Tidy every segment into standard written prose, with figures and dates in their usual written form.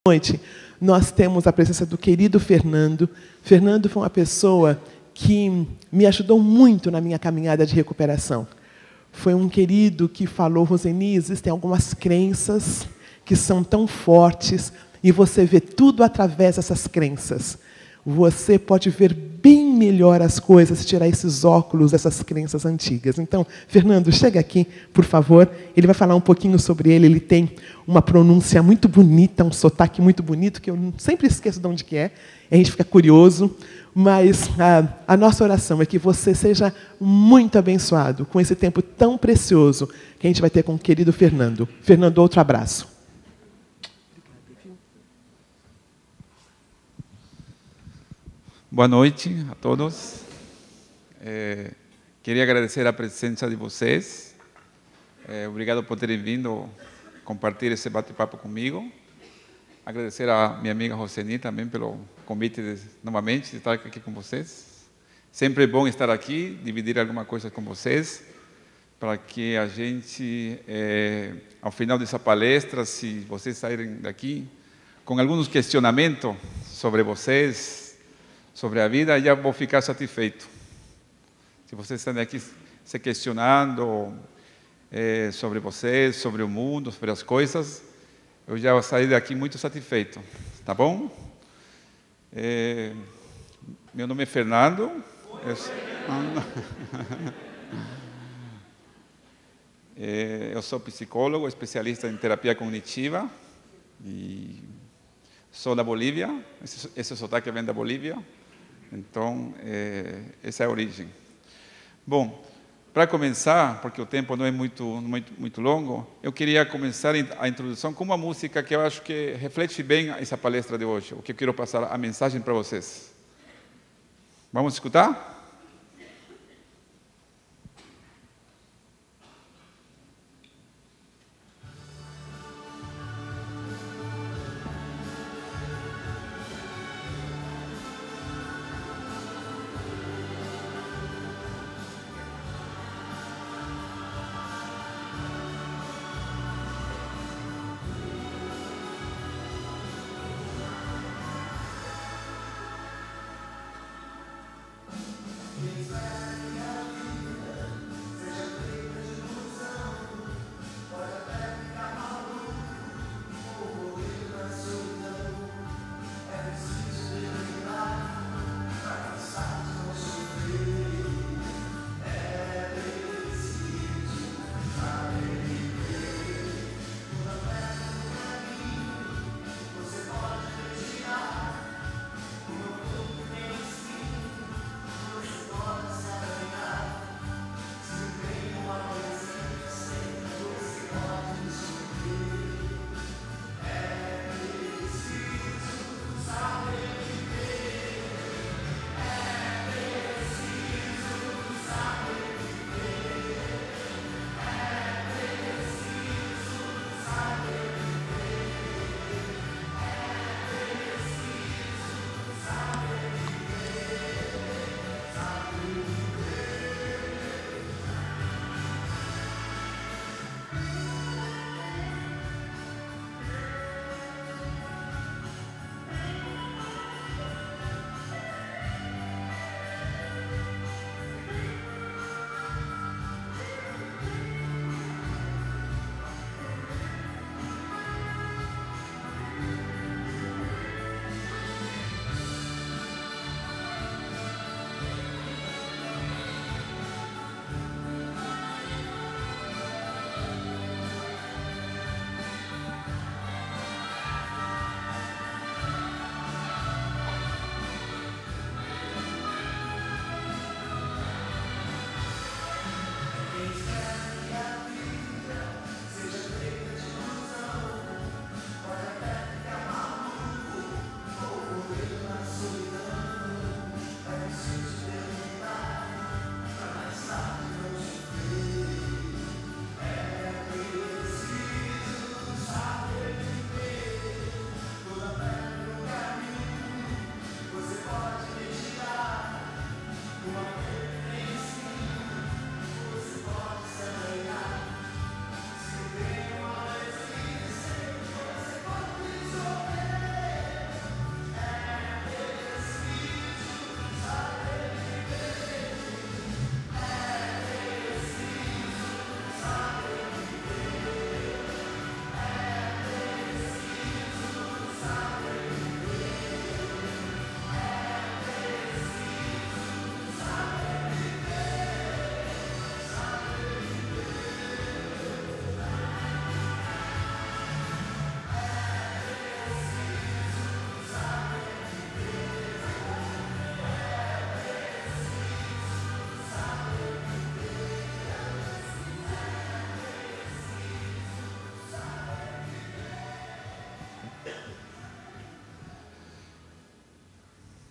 noite, nós temos a presença do querido Fernando. Fernando foi uma pessoa que me ajudou muito na minha caminhada de recuperação. Foi um querido que falou: Roseni, existem algumas crenças que são tão fortes e você vê tudo através dessas crenças. Você pode ver bem melhor as coisas se tirar esses óculos dessas crenças antigas. Então, Fernando, chega aqui, por favor. Ele vai falar um pouquinho sobre ele. Ele tem uma pronúncia muito bonita, um sotaque muito bonito, que eu sempre esqueço de onde que é. A gente fica curioso. Mas a nossa oração é que você seja muito abençoado com esse tempo tão precioso que a gente vai ter com o querido Fernando. Fernando, outro abraço. Boa noite a todos. Queria agradecer a presença de vocês. Obrigado por terem vindo compartilhar esse bate-papo comigo. Agradecer a minha amiga Roseni também pelo convite novamente de estar aqui com vocês. Sempre é bom estar aqui, dividir alguma coisa com vocês, para que a gente, ao final dessa palestra, se vocês saírem daqui com alguns questionamentos sobre vocês, sobre a vida, já vou ficar satisfeito. Se vocês estão aqui se questionando sobre vocês, sobre o mundo, sobre as coisas, eu já vou sair daqui muito satisfeito, tá bom? Meu nome é Fernando. Eu sou psicólogo, especialista em terapia cognitiva e sou da Bolívia. Esse sotaque vem da Bolívia. Então, essa é a origem. Bom, para começar, porque o tempo não é muito longo, eu queria começar a introdução com uma música que eu acho que reflete bem essa palestra de hoje, o que eu quero passar a mensagem para vocês. Vamos escutar?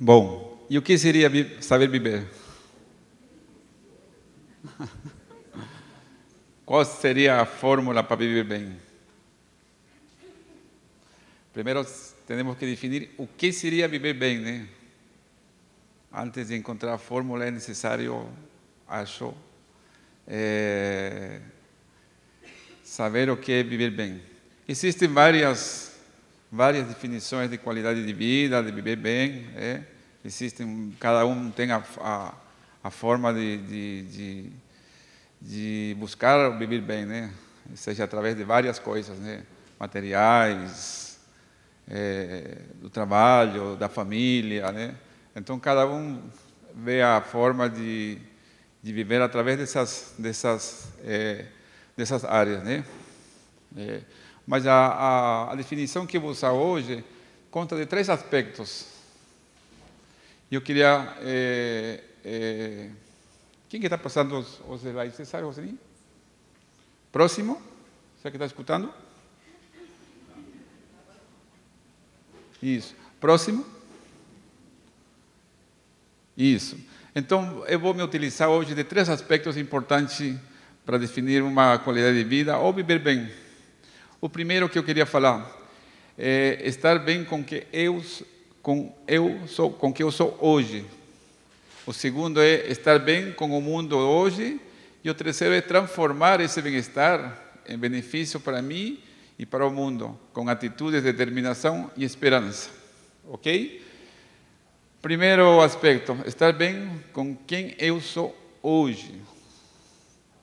Bom, e o que seria saber viver? Qual seria a fórmula para viver bem? Primeiro, temos que definir o que seria viver bem, né? Antes de encontrar a fórmula, é necessário, acho, saber o que é viver bem. Existem várias definições de qualidade de vida, de viver bem. Existem, cada um tem a forma de buscar viver bem, né? Seja através de várias coisas, né? Materiais, do trabalho, da família, né? Então cada um vê a forma de viver através dessas áreas, né? Mas a definição que eu vou usar hoje conta de 3 aspectos. Eu queria quem que está passando os slides? Você sabe, Roseninho? Próximo? Você que está escutando? Isso. Próximo? Isso. Então, eu vou me utilizar hoje de 3 aspectos importantes para definir uma qualidade de vida ou viver bem. O primeiro que eu queria falar é estar bem com que eu sou hoje. O segundo é estar bem com o mundo hoje. E o terceiro é transformar esse bem-estar em benefício para mim e para o mundo, com atitudes, determinação e esperança. Ok? Primeiro aspecto, estar bem com quem eu sou hoje.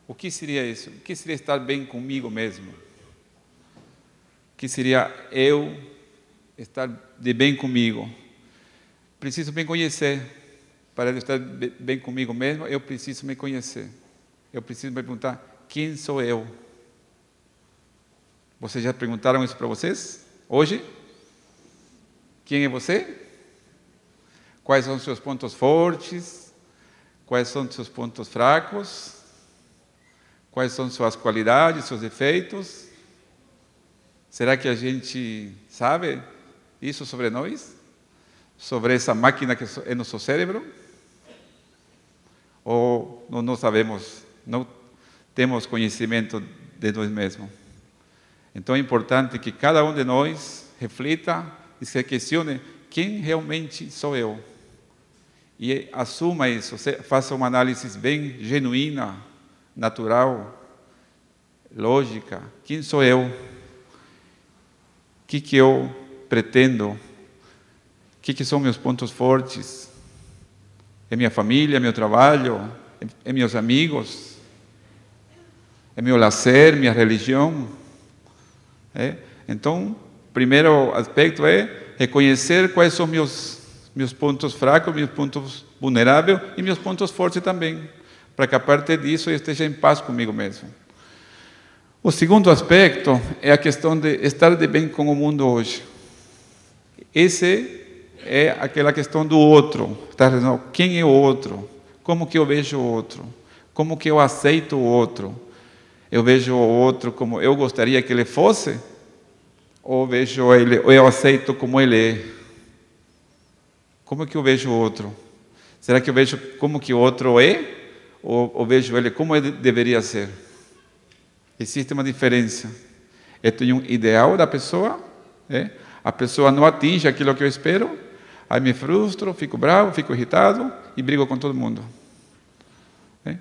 O que seria isso? O que seria estar bem comigo mesmo? O que seria eu estar de bem comigo? Preciso me conhecer. Para estar bem comigo mesmo, eu preciso me conhecer. Eu preciso me perguntar, quem sou eu? Vocês já perguntaram isso para vocês? Hoje? Quem é você? Quais são os seus pontos fortes? Quais são os seus pontos fracos? Quais são suas qualidades, seus defeitos? Será que a gente sabe isso sobre nós? Sobre essa máquina que é nosso cérebro? Ou não sabemos, não temos conhecimento de nós mesmos? Então é importante que cada um de nós reflita e se questione quem realmente sou eu. E assuma isso, faça uma análise bem genuína, natural, lógica. Quem sou eu? O que eu pretendo? O que são meus pontos fortes? É minha família, meu trabalho? É meus amigos? É meu lazer, minha religião? Então, o primeiro aspecto é reconhecer quais são meus pontos fracos, meus pontos vulneráveis e meus pontos fortes também, para que a partir disso eu esteja em paz comigo mesmo. O segundo aspecto é a questão de estar de bem com o mundo hoje. Esse é aquela questão do outro. Está dizendo, quem é o outro? Como que eu vejo o outro? Como que eu aceito o outro? Eu vejo o outro como eu gostaria que ele fosse? Ou eu aceito como ele é? Como que eu vejo o outro? Será que eu vejo como que o outro é? Ou vejo ele como ele deveria ser? Existe uma diferença. Eu tenho um ideal da pessoa, a pessoa não atinge aquilo que eu espero, aí me frustro, fico bravo, fico irritado e brigo com todo mundo.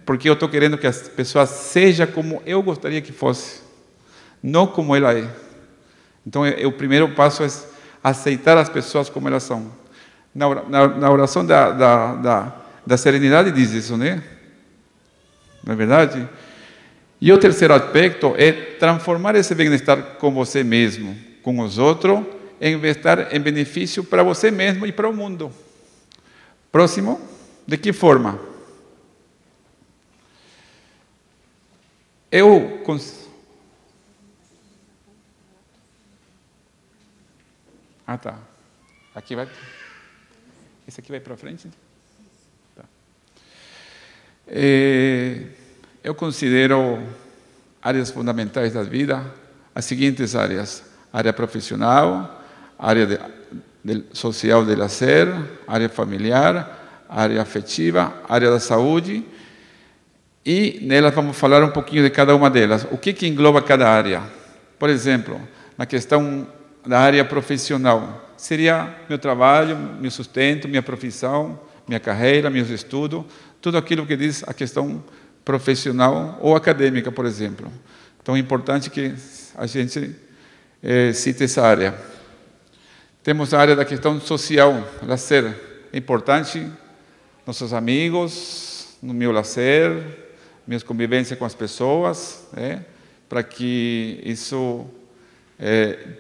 Porque eu estou querendo que a pessoa seja como eu gostaria que fosse, não como ela é. Então, o primeiro passo é aceitar as pessoas como elas são. Na oração da serenidade diz isso, né? Não é verdade? E o terceiro aspecto é transformar esse bem-estar com você mesmo, com os outros, em bem-estar em benefício para você mesmo e para o mundo. Próximo, de que forma? Tá. Aqui vai. Esse aqui vai para frente? Tá. Eu considero áreas fundamentais da vida as seguintes áreas: área profissional, área social de lazer, área familiar, área afetiva, área da saúde. E nelas vamos falar um pouquinho de cada uma delas. O que engloba cada área? Por exemplo, na questão da área profissional, seria meu trabalho, meu sustento, minha profissão, minha carreira, meus estudos, tudo aquilo que diz a questão profissional ou acadêmica, por exemplo. Então é importante que a gente cite essa área. Temos a área da questão social, lazer. É importante nossos amigos, no meu lazer, minhas convivências com as pessoas, para que isso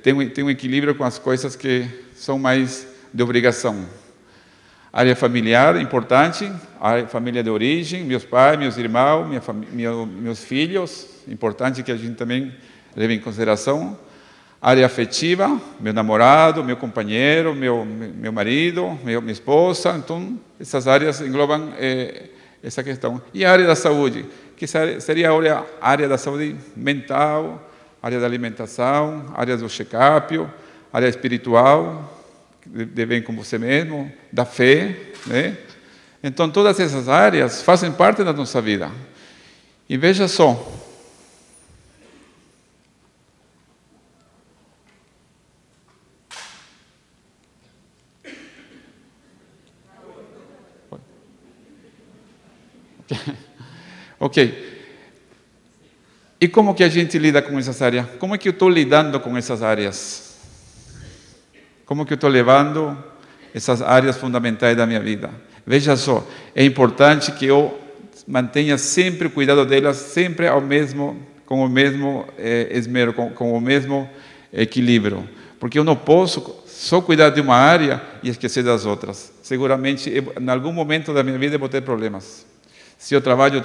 tenha um equilíbrio com as coisas que são mais de obrigação. Área familiar, importante, a família de origem, meus pais, meus irmãos, meus filhos, importante que a gente também leve em consideração. Área afetiva, meu namorado, meu companheiro, meu marido, minha esposa. Então, essas áreas englobam essa questão. E a área da saúde, que seria a área da saúde mental, área da alimentação, área do check-up, área espiritual, de bem com você mesmo, da fé, né? Então, todas essas áreas fazem parte da nossa vida. E veja só, ok. E como que a gente lida com essas áreas? Como é que eu estou lidando com essas áreas? Como que eu estou levando essas áreas fundamentais da minha vida? Veja só, é importante que eu mantenha sempre o cuidado delas, sempre com o mesmo esmero, com o mesmo equilíbrio. Porque eu não posso só cuidar de uma área e esquecer das outras. Seguramente, em algum momento da minha vida, eu vou ter problemas. Se eu trabalho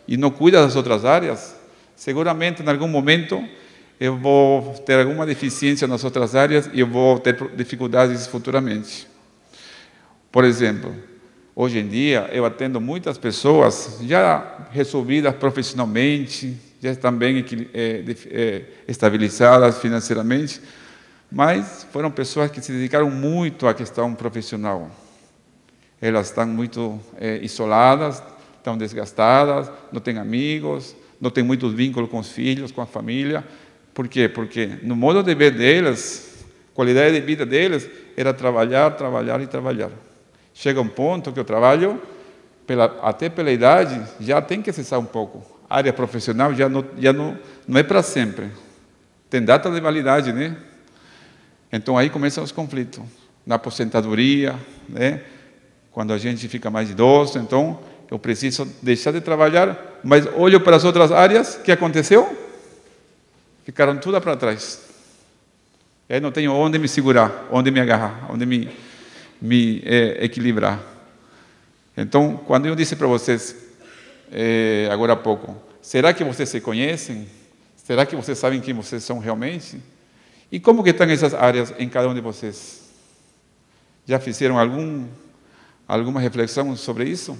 e não cuido das outras áreas, seguramente, em algum momento, eu vou ter alguma deficiência nas outras áreas e eu vou ter dificuldades futuramente. Por exemplo, hoje em dia, eu atendo muitas pessoas já resolvidas profissionalmente, já estão bem estabilizadas financeiramente, mas foram pessoas que se dedicaram muito à questão profissional. Elas estão muito isoladas, estão desgastadas, não têm amigos, não têm muitos vínculos com os filhos, com a família. Por quê? Porque no modo de ver deles, a qualidade de vida deles era trabalhar, trabalhar e trabalhar. Chega um ponto que o trabalho, até pela idade, já tem que cessar um pouco. A área profissional já não é para sempre. Tem data de validade, né? Então aí começam os conflitos. Na aposentadoria, né? Quando a gente fica mais idoso, então eu preciso deixar de trabalhar, mas olho para as outras áreas, o que aconteceu? Ficaram tudo para trás. Aí não tenho onde me segurar, onde me agarrar, onde me equilibrar. Então, quando eu disse para vocês, agora há pouco, será que vocês se conhecem? Será que vocês sabem quem vocês são realmente? E como que estão essas áreas em cada um de vocês? Já fizeram alguma reflexão sobre isso?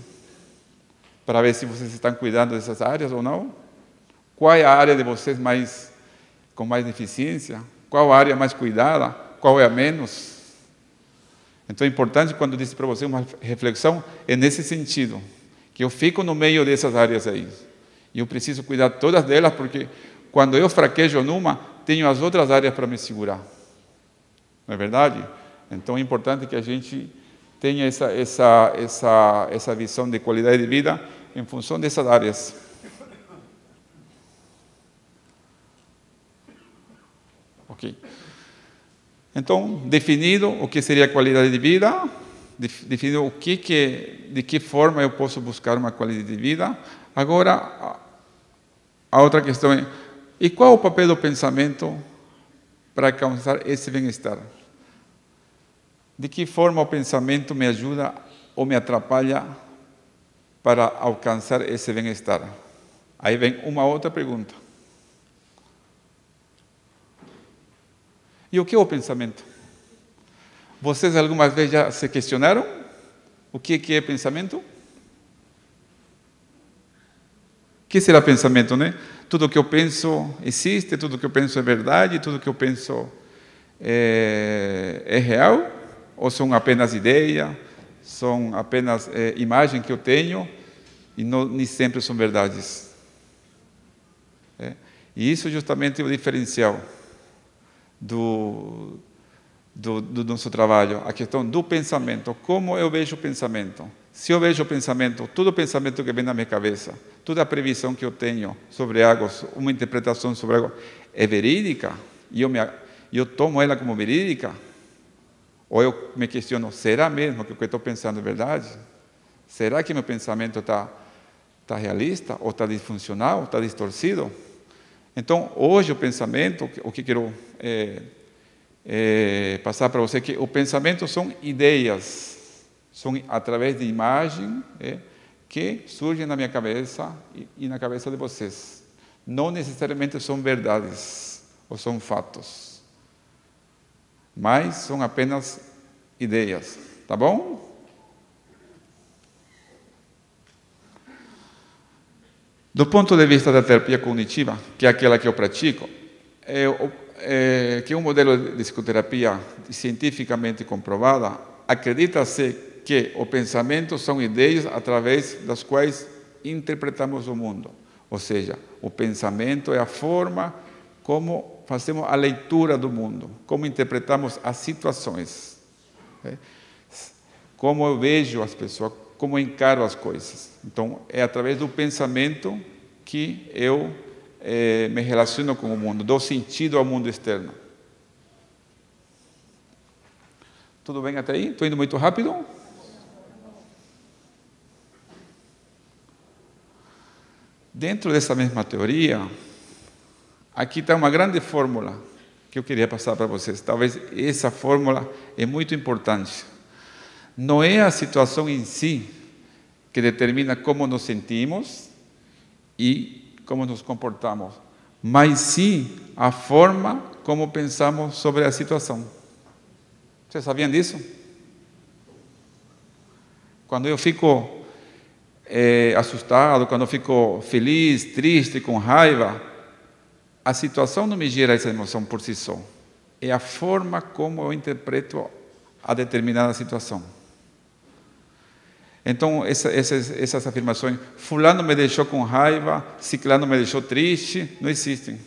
Para ver se vocês estão cuidando dessas áreas ou não? Qual é a área de vocês com mais deficiência? Qual a área mais cuidada? Qual é a menos? Então é importante, quando eu disse para você uma reflexão, é nesse sentido, que eu fico no meio dessas áreas aí. E eu preciso cuidar de todas delas, porque quando eu fraquejo numa, tenho as outras áreas para me segurar. Não é verdade? Então é importante que a gente tenha essa visão de qualidade de vida em função dessas áreas. Ok. Então, definido o que seria a qualidade de vida, definido de que forma eu posso buscar uma qualidade de vida. Agora, a outra questão é, e qual é o papel do pensamento para alcançar esse bem-estar? De que forma o pensamento me ajuda ou me atrapalha para alcançar esse bem-estar? Aí vem uma outra pergunta. E o que é o pensamento? Vocês alguma vez já se questionaram o que é pensamento? O que será pensamento, né? Tudo que eu penso existe, tudo que eu penso é verdade, tudo que eu penso é é real ou são apenas ideias, são apenas imagens que eu tenho e nem sempre são verdades. E isso justamente é o diferencial do nosso trabalho, a questão do pensamento, como eu vejo o pensamento. Se eu vejo o pensamento, todo pensamento que vem na minha cabeça, toda a previsão que eu tenho sobre algo, uma interpretação sobre algo, é verídica, e eu tomo ela como verídica, ou eu me questiono, será mesmo que o que eu estou pensando é verdade? Será que meu pensamento está realista, ou está disfuncional, está distorcido? Então, hoje o pensamento, o que quero passar para você, que o pensamento são ideias, são através de imagem que surgem na minha cabeça e na cabeça de vocês. Não necessariamente são verdades ou são fatos, mas são apenas ideias, tá bom? Do ponto de vista da terapia cognitiva, que é aquela que eu pratico, que é um modelo de psicoterapia cientificamente comprovada, acredita-se que o pensamento são ideias através das quais interpretamos o mundo. Ou seja, o pensamento é a forma como fazemos a leitura do mundo, como interpretamos as situações, como eu vejo as pessoas, como eu encaro as coisas. Então, é através do pensamento que eu me relaciono com o mundo, dou sentido ao mundo externo. Tudo bem até aí? Estou indo muito rápido? Dentro dessa mesma teoria, aqui está uma grande fórmula que eu queria passar para vocês. Talvez essa fórmula é muito importante. Não é a situação em si que determina como nos sentimos e como nos comportamos, mas sim a forma como pensamos sobre a situação. Vocês sabiam disso? Quando eu fico assustado, quando eu fico feliz, triste, com raiva, a situação não me gera essa emoção por si só. É a forma como eu interpreto a determinada situação. Então, essas afirmações, fulano me deixou com raiva, ciclano me deixou triste, não existem.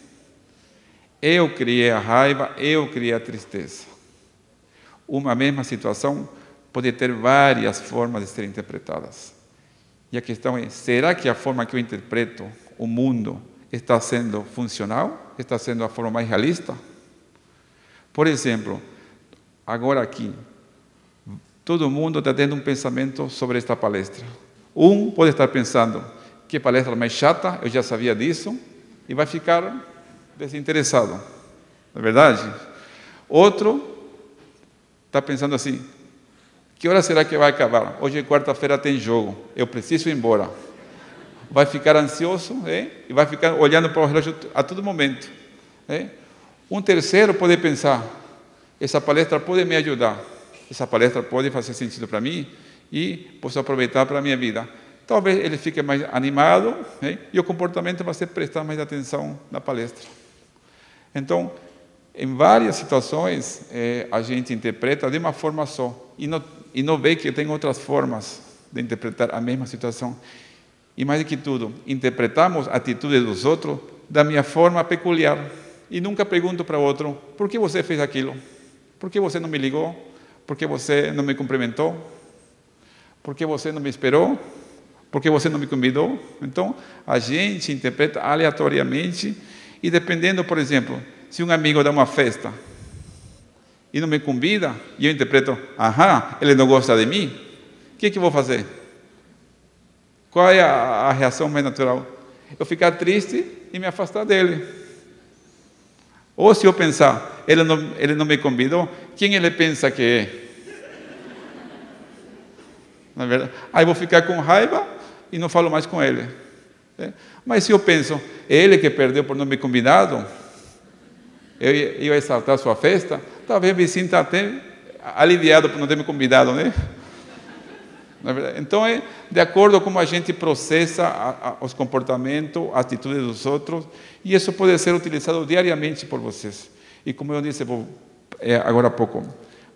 Eu criei a raiva, eu criei a tristeza. Uma mesma situação pode ter várias formas de serem interpretadas. E a questão é, será que a forma que eu interpreto o mundo está sendo funcional? Está sendo a forma mais realista? Por exemplo, agora aqui, todo mundo está tendo um pensamento sobre esta palestra. Um pode estar pensando, que palestra mais chata, eu já sabia disso, e vai ficar desinteressado. Não é verdade? Outro está pensando assim, que hora será que vai acabar? Hoje, quarta-feira, tem jogo, eu preciso ir embora. Vai ficar ansioso e vai ficar olhando para o relógio a todo momento. Um terceiro pode pensar, essa palestra pode me ajudar. Essa palestra pode fazer sentido para mim e posso aproveitar para a minha vida. Talvez ele fique mais animado e o comportamento vai ser prestar mais atenção na palestra. Então, em várias situações, a gente interpreta de uma forma só e não vê que tem outras formas de interpretar a mesma situação. E mais do que tudo, interpretamos a atitude dos outros da minha forma peculiar e nunca pergunto para o outro, por que você fez aquilo? Por que você não me ligou? Por que você não me cumprimentou? Por que você não me esperou? Por que você não me convidou? Então, a gente interpreta aleatoriamente e dependendo, por exemplo, se um amigo dá uma festa e não me convida, e eu interpreto, ele não gosta de mim, o que eu vou fazer? Qual é a reação mais natural? Eu ficar triste e me afastar dele. Ou se eu pensar, ele não me convidou, quem ele pensa que é? Na verdade, aí vou ficar com raiva e não falo mais com ele. Mas se eu penso, ele que perdeu por não me convidado, eu ia exaltar sua festa, talvez me sinta até aliviado por não ter me convidado, né? Então, é de acordo com como a gente processa os comportamentos, as atitudes dos outros, e isso pode ser utilizado diariamente por vocês. E como eu disse agora há pouco,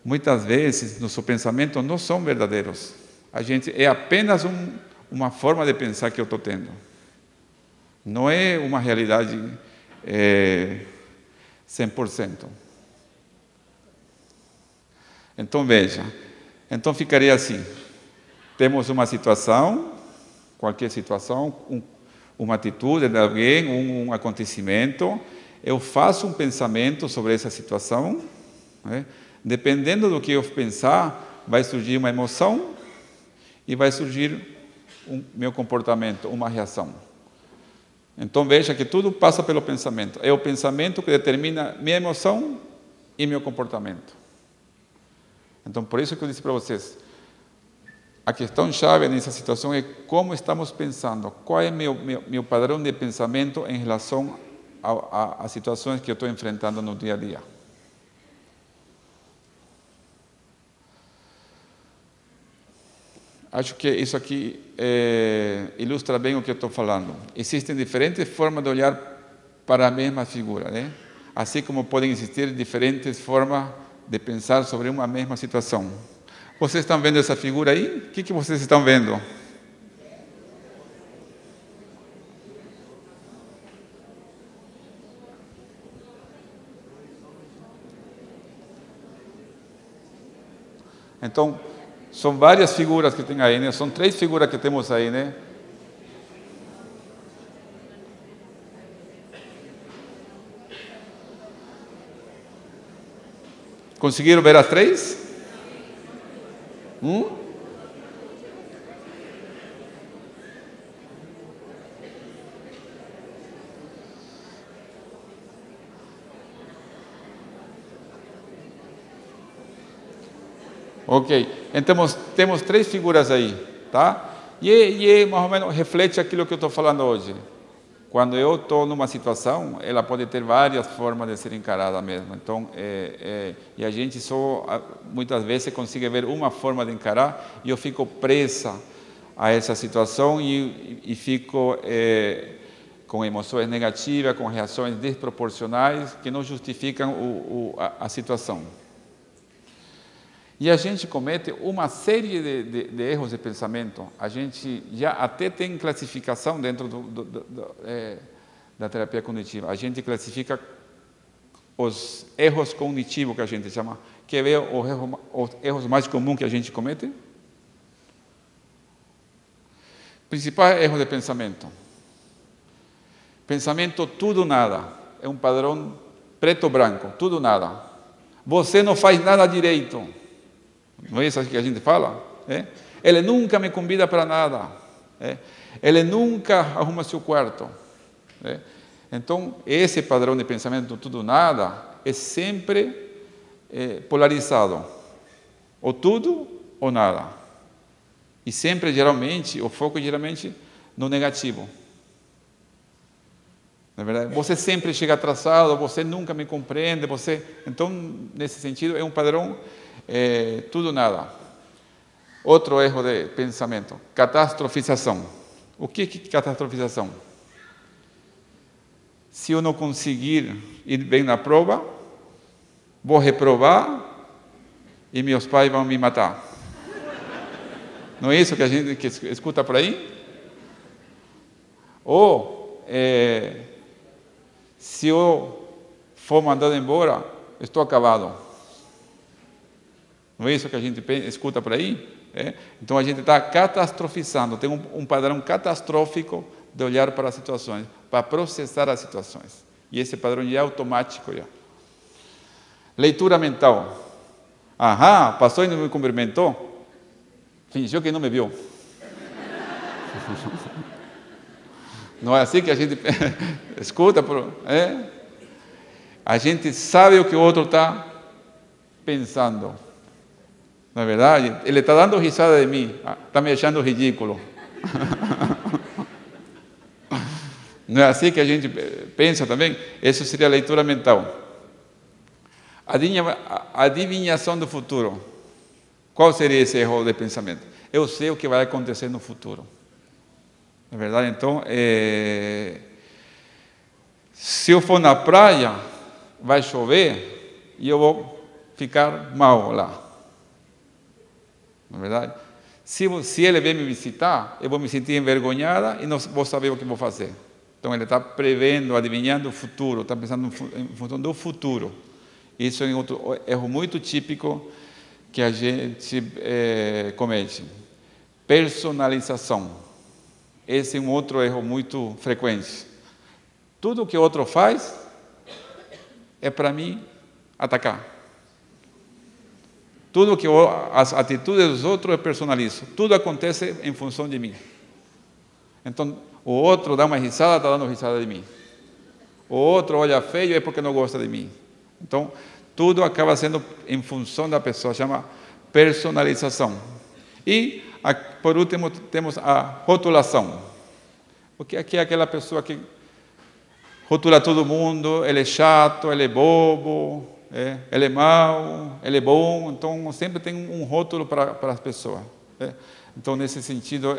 muitas vezes, nossos pensamentos não são verdadeiros. A gente é apenas uma forma de pensar que eu estou tendo. Não é uma realidade 100%. Então, veja. Então, ficaria assim. Temos uma situação, qualquer situação, uma atitude de alguém, um acontecimento. Eu faço um pensamento sobre essa situação. Né? Dependendo do que eu pensar, vai surgir uma emoção e vai surgir meu comportamento, uma reação. Então, veja que tudo passa pelo pensamento. É o pensamento que determina minha emoção e meu comportamento. Então, por isso que eu disse para vocês, a questão-chave nessa situação é como estamos pensando, qual é meu padrão de pensamento em relação a situações que eu estou enfrentando no dia a dia. Acho que isso aqui ilustra bem o que eu estou falando. Existem diferentes formas de olhar para a mesma figura, né? Assim como podem existir diferentes formas de pensar sobre uma mesma situação. Vocês estão vendo essa figura aí? O que vocês estão vendo? Então, são várias figuras que tem aí, né? São 3 figuras que temos aí, né? Conseguiram ver as 3? Ok, então temos 3 figuras aí, tá? E mais ou menos reflete aquilo que eu estou falando hoje. Quando eu estou numa situação, ela pode ter várias formas de ser encarada mesmo. Então, e a gente só muitas vezes consegue ver uma forma de encarar e eu fico presa a essa situação e fico com emoções negativas, com reações desproporcionais que não justificam a situação. E a gente comete uma série de erros de pensamento. A gente já até tem classificação dentro da terapia cognitiva. A gente classifica os erros cognitivos, que a gente chama. Quer ver os erros mais comuns que a gente comete? Principal erro de pensamento. Pensamento tudo nada. É um padrão preto-branco, tudo nada. Você não faz nada direito. Não é isso que a gente fala? Ele nunca me convida para nada. Ele nunca arruma seu quarto. Então, esse padrão de pensamento tudo nada é sempre polarizado. Ou tudo ou nada. E sempre, geralmente, o foco geralmente no negativo. Na verdade, você sempre chega atrasado, você nunca me compreende, Então, nesse sentido, é um padrão tudo nada. Outro erro de pensamento, catastrofização. O que é catastrofização? Se eu não conseguir ir bem na prova, vou reprovar e meus pais vão me matar. Não é isso que a gente escuta por aí? Ou, se eu for mandado embora, estou acabado. Não é isso que a gente escuta por aí? Então a gente está catastrofizando, tem um padrão catastrófico de olhar para as situações, para processar as situações. E esse padrão já é automático. Já. Leitura mental. Passou e não me cumprimentou? Fingiu que não me viu. Não é assim que a gente escuta? A gente sabe o que o outro está pensando. Na verdade, ele está dando risada de mim, está me achando ridículo. Não é assim que a gente pensa também? Isso seria a leitura mental. Adivinhação do futuro. Qual seria esse erro de pensamento? Eu sei o que vai acontecer no futuro. Na verdade, então, se eu for na praia, vai chover e eu vou ficar mal lá. Não é verdade? Se ele vem me visitar, eu vou me sentir envergonhada e não vou saber o que vou fazer. Então, ele está prevendo, adivinhando o futuro, está pensando em função do futuro. Isso é outro erro muito típico que a gente comete. Personalização. Esse é um outro erro muito frequente. Tudo que o outro faz é para mim atacar. Tudo que as atitudes dos outros eu personalizo. Tudo acontece em função de mim. Então, o outro dá uma risada, está dando risada de mim. O outro olha feio é porque não gosta de mim. Então, tudo acaba sendo em função da pessoa, chama personalização. E, por último, temos a rotulação. Porque aqui é aquela pessoa que rotula todo mundo, ele é chato, ele é bobo, ele é mau, ele é bom. Então, sempre tem um rótulo para as pessoas. Então, nesse sentido,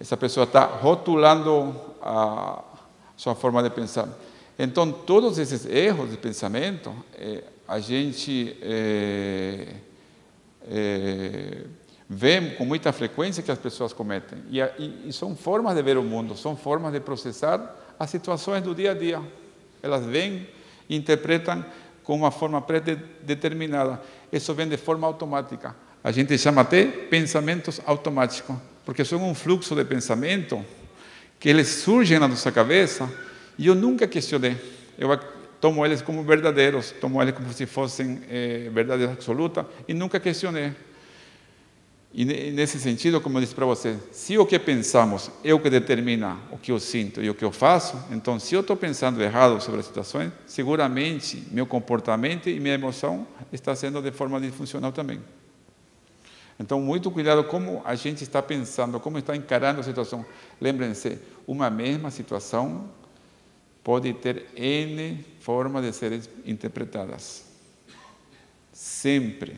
essa pessoa está rotulando a sua forma de pensar. Então, todos esses erros de pensamento, a gente vê com muita frequência que as pessoas cometem. E são formas de ver o mundo, são formas de processar as situações do dia a dia. Elas vêm e interpretam com uma forma pré-determinada. Isso vem de forma automática. A gente chama até pensamentos automáticos, porque são um fluxo de pensamento que eles surgem na nossa cabeça e eu nunca questionei. Eu tomo eles como verdadeiros, tomo eles como se fossem verdade absoluta e nunca questionei. E nesse sentido, como eu disse para você, se o que pensamos é o que determina o que eu sinto e o que eu faço, então se eu estou pensando errado sobre as situações, seguramente meu comportamento e minha emoção está sendo de forma disfuncional também. Então, muito cuidado como a gente está pensando, como está encarando a situação. Lembrem-se, uma mesma situação pode ter N formas de serem interpretadas. Sempre.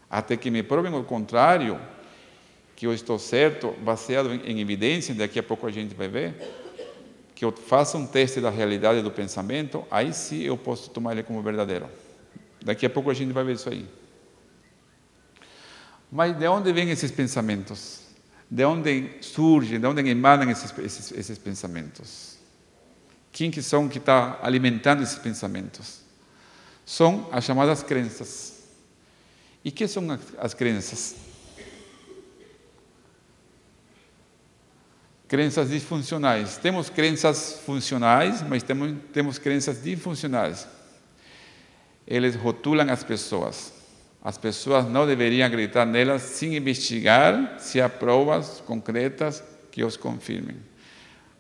Até que me provem o contrário, que eu estou certo, baseado em evidência, daqui a pouco a gente vai ver, que eu faça um teste da realidade do pensamento, aí sim eu posso tomar ele como verdadeiro. Daqui a pouco a gente vai ver isso aí. Mas de onde vêm esses pensamentos? De onde surgem, de onde emanam esses pensamentos? Quem que são que está alimentando esses pensamentos? São as chamadas crenças. E o que são as crenças? Crenças disfuncionais. Temos crenças funcionais, mas temos crenças disfuncionais. Eles rotulam as pessoas. As pessoas não deveriam acreditar nelas sem investigar se há provas concretas que os confirmem.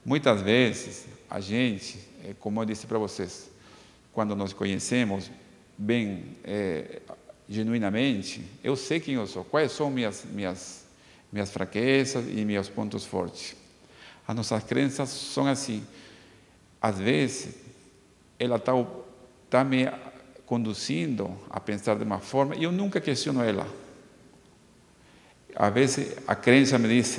Muitas vezes, a gente, como eu disse para vocês, quando nos conhecemos bem, genuinamente, eu sei quem eu sou, quais são minhas fraquezas e meus pontos fortes. As nossas crenças são assim. Às vezes, ela está me conduzindo a pensar de uma forma e eu nunca questiono ela. Às vezes, a crença me diz: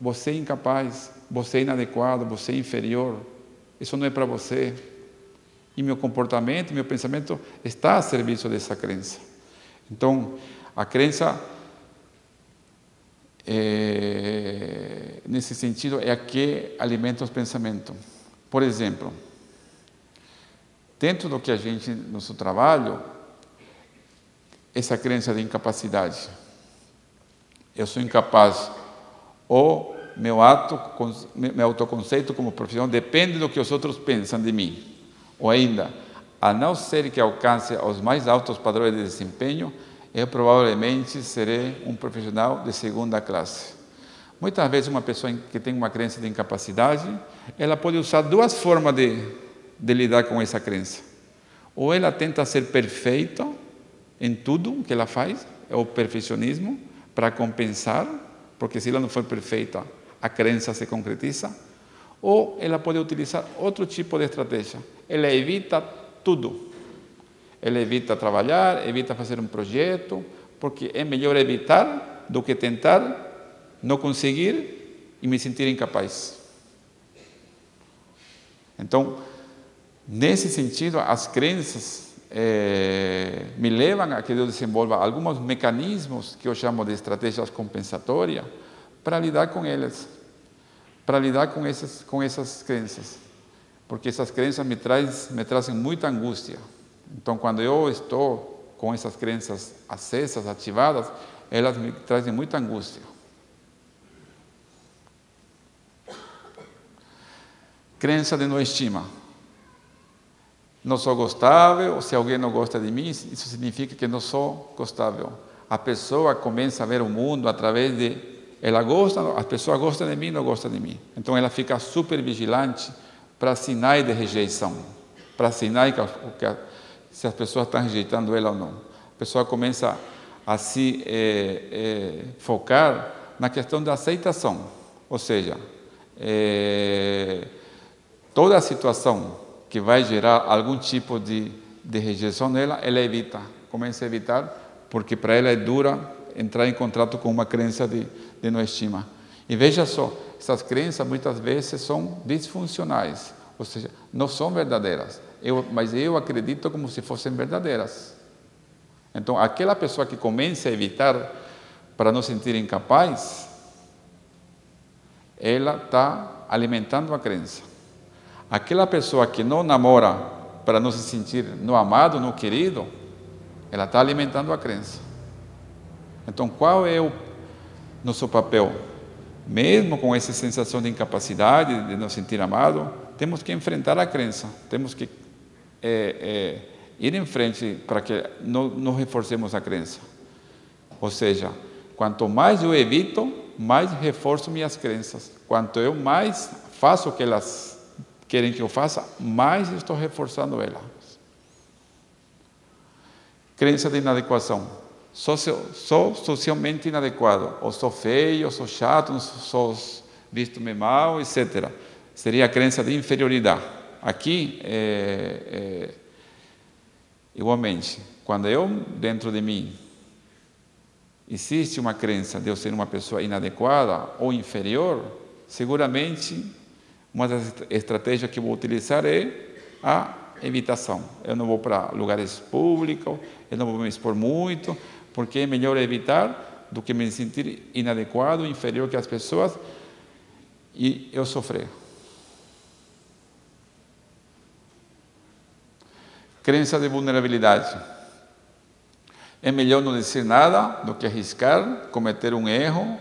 você é incapaz, você é inadequado, você é inferior, isso não é para você. E meu comportamento, meu pensamento está a serviço dessa crença. Então, a crença, nesse sentido, é a que alimenta os pensamentos. Por exemplo, dentro do que a gente, no nosso trabalho, essa crença de incapacidade. Eu sou incapaz. Ou meu autoconceito como profissional depende do que os outros pensam de mim. Ou ainda, a não ser que alcance os mais altos padrões de desempenho, eu provavelmente serei um profissional de segunda classe. Muitas vezes uma pessoa que tem uma crença de incapacidade, ela pode usar duas formas de lidar com essa crença. Ou ela tenta ser perfeita em tudo que ela faz, é o perfeccionismo, para compensar, porque se ela não for perfeita, a crença se concretiza. Ou ela pode utilizar outro tipo de estratégia. Ela evita tudo. Ela evita trabalhar, evita fazer um projeto, porque é melhor evitar do que tentar não conseguir e me sentir incapaz. Então, Nesse sentido, as crenças me levam a que eu desenvolva alguns mecanismos que eu chamo de estratégias compensatórias para lidar com elas, para lidar com essas crenças, porque essas crenças me trazem muita angústia. Então, quando eu estou com essas crenças acesas, ativadas, elas me trazem muita angústia. Crença de não estima. Não sou gostável, se alguém não gosta de mim, isso significa que não sou gostável. A pessoa começa a ver o mundo através de... Ela gosta, a pessoa gosta de mim, não gosta de mim. Então ela fica super vigilante para sinais de rejeição, para sinais se as pessoas estão rejeitando ela ou não. A pessoa começa a se focar na questão da aceitação, ou seja, toda a situação que vai gerar algum tipo de rejeição nela, ela evita, começa a evitar, porque para ela é dura entrar em contato com uma crença de não estima. E veja só, essas crenças muitas vezes são disfuncionais, ou seja, não são verdadeiras, mas eu acredito como se fossem verdadeiras. Então, aquela pessoa que começa a evitar para não se sentir incapaz, ela está alimentando a crença. Aquela pessoa que não namora para não se sentir não amado, não querido, ela está alimentando a crença. Então, qual é o nosso papel? Mesmo com essa sensação de incapacidade, de não sentir amado, temos que enfrentar a crença, temos que ir em frente para que não reforcemos a crença. Ou seja, quanto mais eu evito, mais reforço minhas crenças. Quanto eu mais faço o que elas querem que eu faça, mais estou reforçando elas. Crença de inadequação. Sou socialmente inadequado, ou sou feio, ou sou chato, ou sou visto-me mal, etc. Seria a crença de inferioridade. Aqui, igualmente, quando dentro de mim, existe uma crença de eu ser uma pessoa inadequada ou inferior, seguramente uma das estratégias que vou utilizar é a evitação. Eu não vou para lugares públicos, eu não vou me expor muito, porque é melhor evitar do que me sentir inadequado, inferior que as pessoas e eu sofrer. Crença de vulnerabilidade. É melhor não dizer nada do que arriscar, cometer um erro,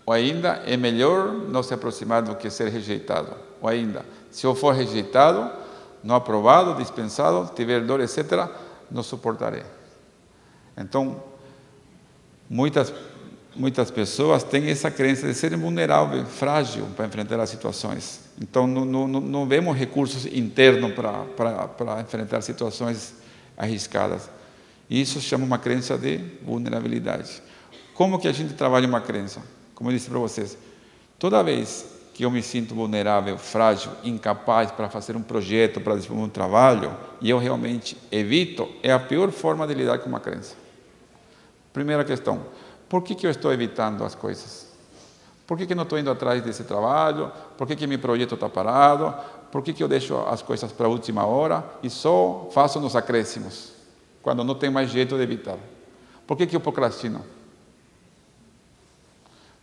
ou ainda é melhor não se aproximar do que ser rejeitado. Ou ainda, se eu for rejeitado, não aprovado, dispensado, tiver dor, etc., não suportarei. Então, muitas pessoas têm essa crença de serem vulnerável, frágil para enfrentar as situações. Então, não vemos recursos internos para enfrentar situações arriscadas. Isso chama uma crença de vulnerabilidade. Como que a gente trabalha uma crença? Como eu disse para vocês, toda vez que eu me sinto vulnerável, frágil, incapaz para fazer um projeto, para desenvolver um trabalho, e eu realmente evito, é a pior forma de lidar com uma crença. Primeira questão, por que eu estou evitando as coisas? Por que não estou indo atrás desse trabalho? Por que meu projeto está parado? Por que eu deixo as coisas para a última hora e só faço nos acréscimos, quando não tem mais jeito de evitar? Por que eu procrastino?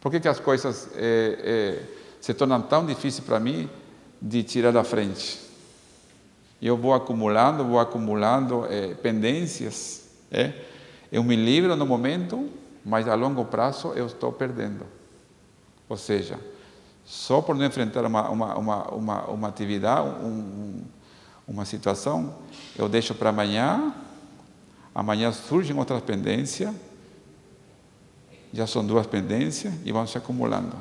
Por que as coisas se tornam tão difíceis para mim de tirar da frente? Eu vou acumulando pendências. Eu me livro no momento, mas a longo prazo eu estou perdendo. Ou seja, só por não enfrentar uma atividade, uma situação, eu deixo para amanhã. Amanhã surgem outras pendências. Já são 2 pendências e vão se acumulando.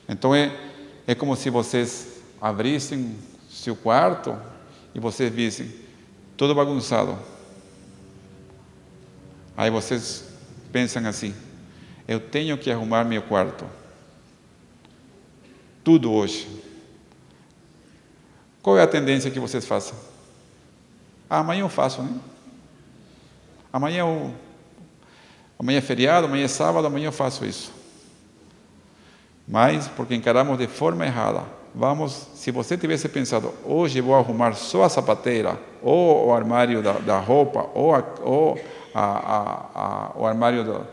Então é como se vocês abrissem seu quarto e vocês vissem tudo bagunçado. Aí vocês pensam assim: eu tenho que arrumar meu quarto. Tudo hoje. Qual é a tendência que vocês façam? Amanhã eu faço, né? Amanhã é feriado, amanhã é sábado, amanhã eu faço isso. Mas porque encaramos de forma errada. se você tivesse pensado, hoje vou arrumar só a sapateira, ou o armário da roupa, ou o armário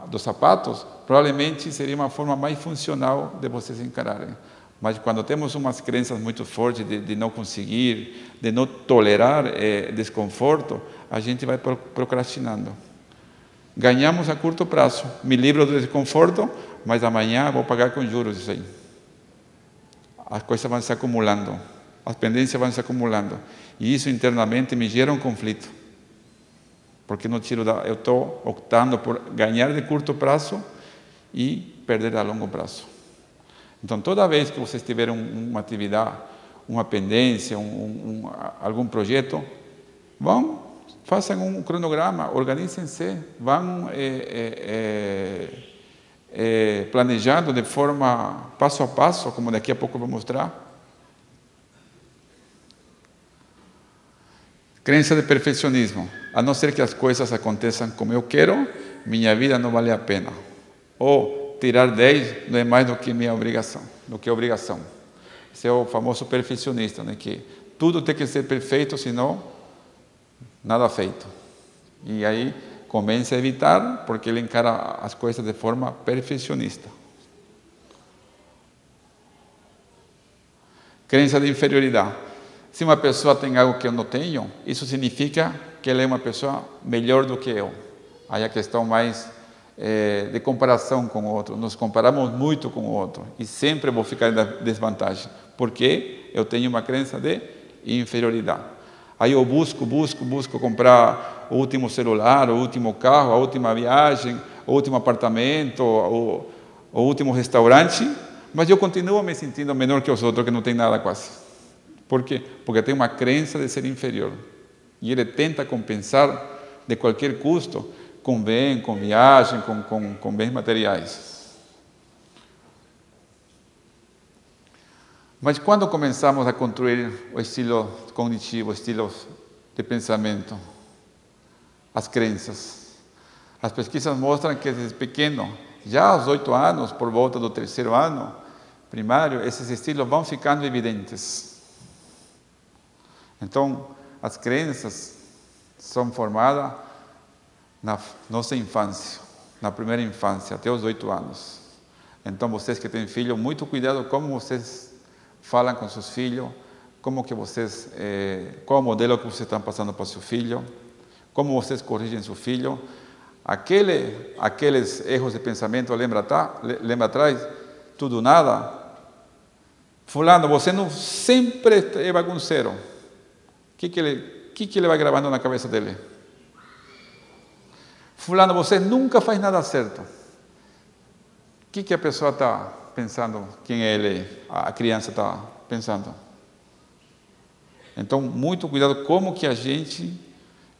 dos sapatos, provavelmente seria uma forma mais funcional de vocês encararem. Mas quando temos umas crenças muito fortes de não conseguir, de não tolerar desconforto, a gente vai procrastinando. Ganhamos a curto prazo, me livro do desconforto, mas amanhã vou pagar com juros isso aí. As coisas vão se acumulando, as pendências vão se acumulando, e isso internamente me gera um conflito, porque eu estou optando por ganhar de curto prazo e perder a longo prazo. Então, toda vez que vocês tiverem uma atividade, uma pendência, algum projeto, façam um cronograma, organizem-se, vão planejando de forma passo a passo, como daqui a pouco eu vou mostrar. Crença de perfeccionismo. A não ser que as coisas aconteçam como eu quero, minha vida não vale a pena. Ou tirar 10 não é mais do que minha obrigação, Esse é o famoso perfeccionista, né? Que tudo tem que ser perfeito, senão nada feito. E aí começa a evitar, porque ele encara as coisas de forma perfeccionista. Crença de inferioridade. Se uma pessoa tem algo que eu não tenho, isso significa que ela é uma pessoa melhor do que eu. Aí a questão mais de comparação com o outro. Nos comparamos muito com o outro e sempre vou ficar na desvantagem, porque eu tenho uma crença de inferioridade. Aí eu busco comprar o último celular, o último carro, a última viagem, o último apartamento, o último restaurante, mas eu continuo me sentindo menor que os outros, que não tem nada quase. Por quê? Porque tem uma crença de ser inferior. E ele tenta compensar de qualquer custo com bem, com viagem, com bens materiais. Mas quando começamos a construir o estilo cognitivo, estilos de pensamento, as crenças, as pesquisas mostram que desde pequeno, já aos 8 anos, por volta do 3º ano primário, esses estilos vão ficando evidentes. Então, as crenças são formadas na nossa infância, na primeira infância, até os 8 anos. Então, vocês que têm filho, muito cuidado como vocês falam com seus filhos, qual o modelo que vocês estão passando para o seu filho, como vocês corrigem seu filho. Aqueles erros de pensamento, lembra atrás, tudo nada. Fulano, você não sempre é bagunceiro. O que ele vai gravando na cabeça dele? Fulano, você nunca faz nada certo. O que a pessoa está pensando? Quem é ele? A criança está pensando. Então, muito cuidado como que a gente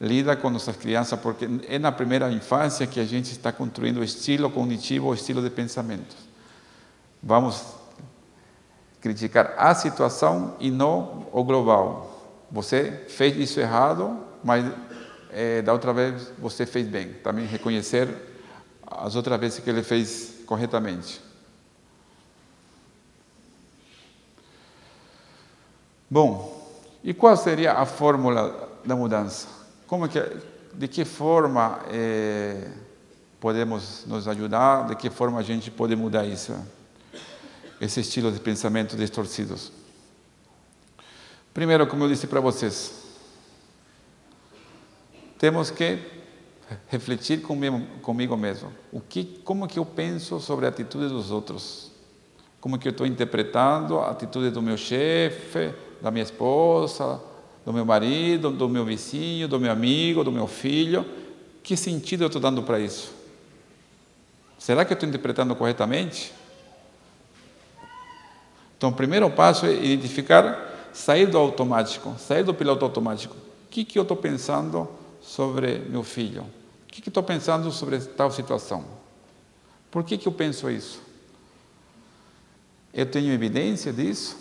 lida com nossas crianças, porque é na primeira infância que a gente está construindo o estilo cognitivo, o estilo de pensamento. Vamos criticar a situação e não o global. Você fez isso errado, mas da outra vez você fez bem. Também reconhecer as outras vezes que ele fez corretamente. Bom, e qual seria a fórmula da mudança? De que forma podemos nos ajudar? De que forma a gente pode mudar isso? Esse estilo de pensamento distorcidos. Primeiro, como eu disse para vocês, temos que refletir comigo mesmo. Como que eu penso sobre a atitude dos outros? Como que eu estou interpretando a atitude do meu chefe, da minha esposa, do meu marido, do meu vizinho, do meu amigo, do meu filho? Que sentido eu estou dando para isso? Será que eu estou interpretando corretamente? Então, o primeiro passo é identificar, sair do automático, sair do piloto automático. O que eu estou pensando sobre meu filho? O que estou pensando sobre tal situação? Por que eu penso isso? Eu tenho evidência disso?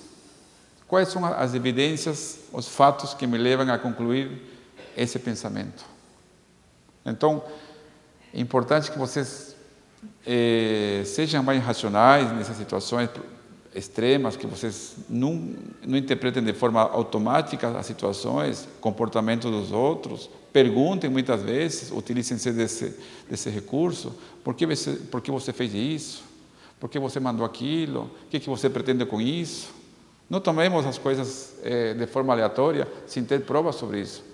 Quais são as evidências, os fatos que me levam a concluir esse pensamento? Então, é importante que vocês sejam mais racionais nessas situações. extremas, que vocês não interpretem de forma automática as situações, comportamento dos outros. Perguntem muitas vezes, utilizem-se desse recurso. Por que você fez isso? Por que você mandou aquilo? O que você pretende com isso? Não tomemos as coisas de forma aleatória, sem ter provas sobre isso.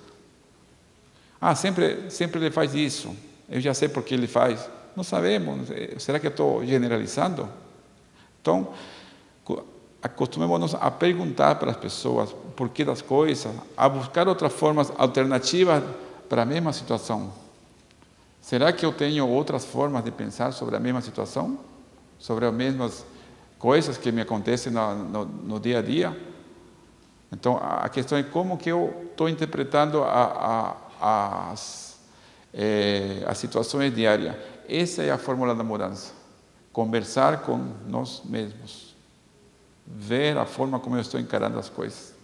Sempre ele faz isso. Eu já sei por que ele faz. Não sabemos. Será que eu estou generalizando? Então, acostumemos-nos a perguntar para as pessoas por que das coisas, a buscar outras formas alternativas para a mesma situação. Será que eu tenho outras formas de pensar sobre a mesma situação? Sobre as mesmas coisas que me acontecem no dia a dia? Então, a questão é como que eu estou interpretando as situações diárias. Essa é a fórmula da mudança. Conversar com nós mesmos. Ver a forma como eu estou encarando as coisas.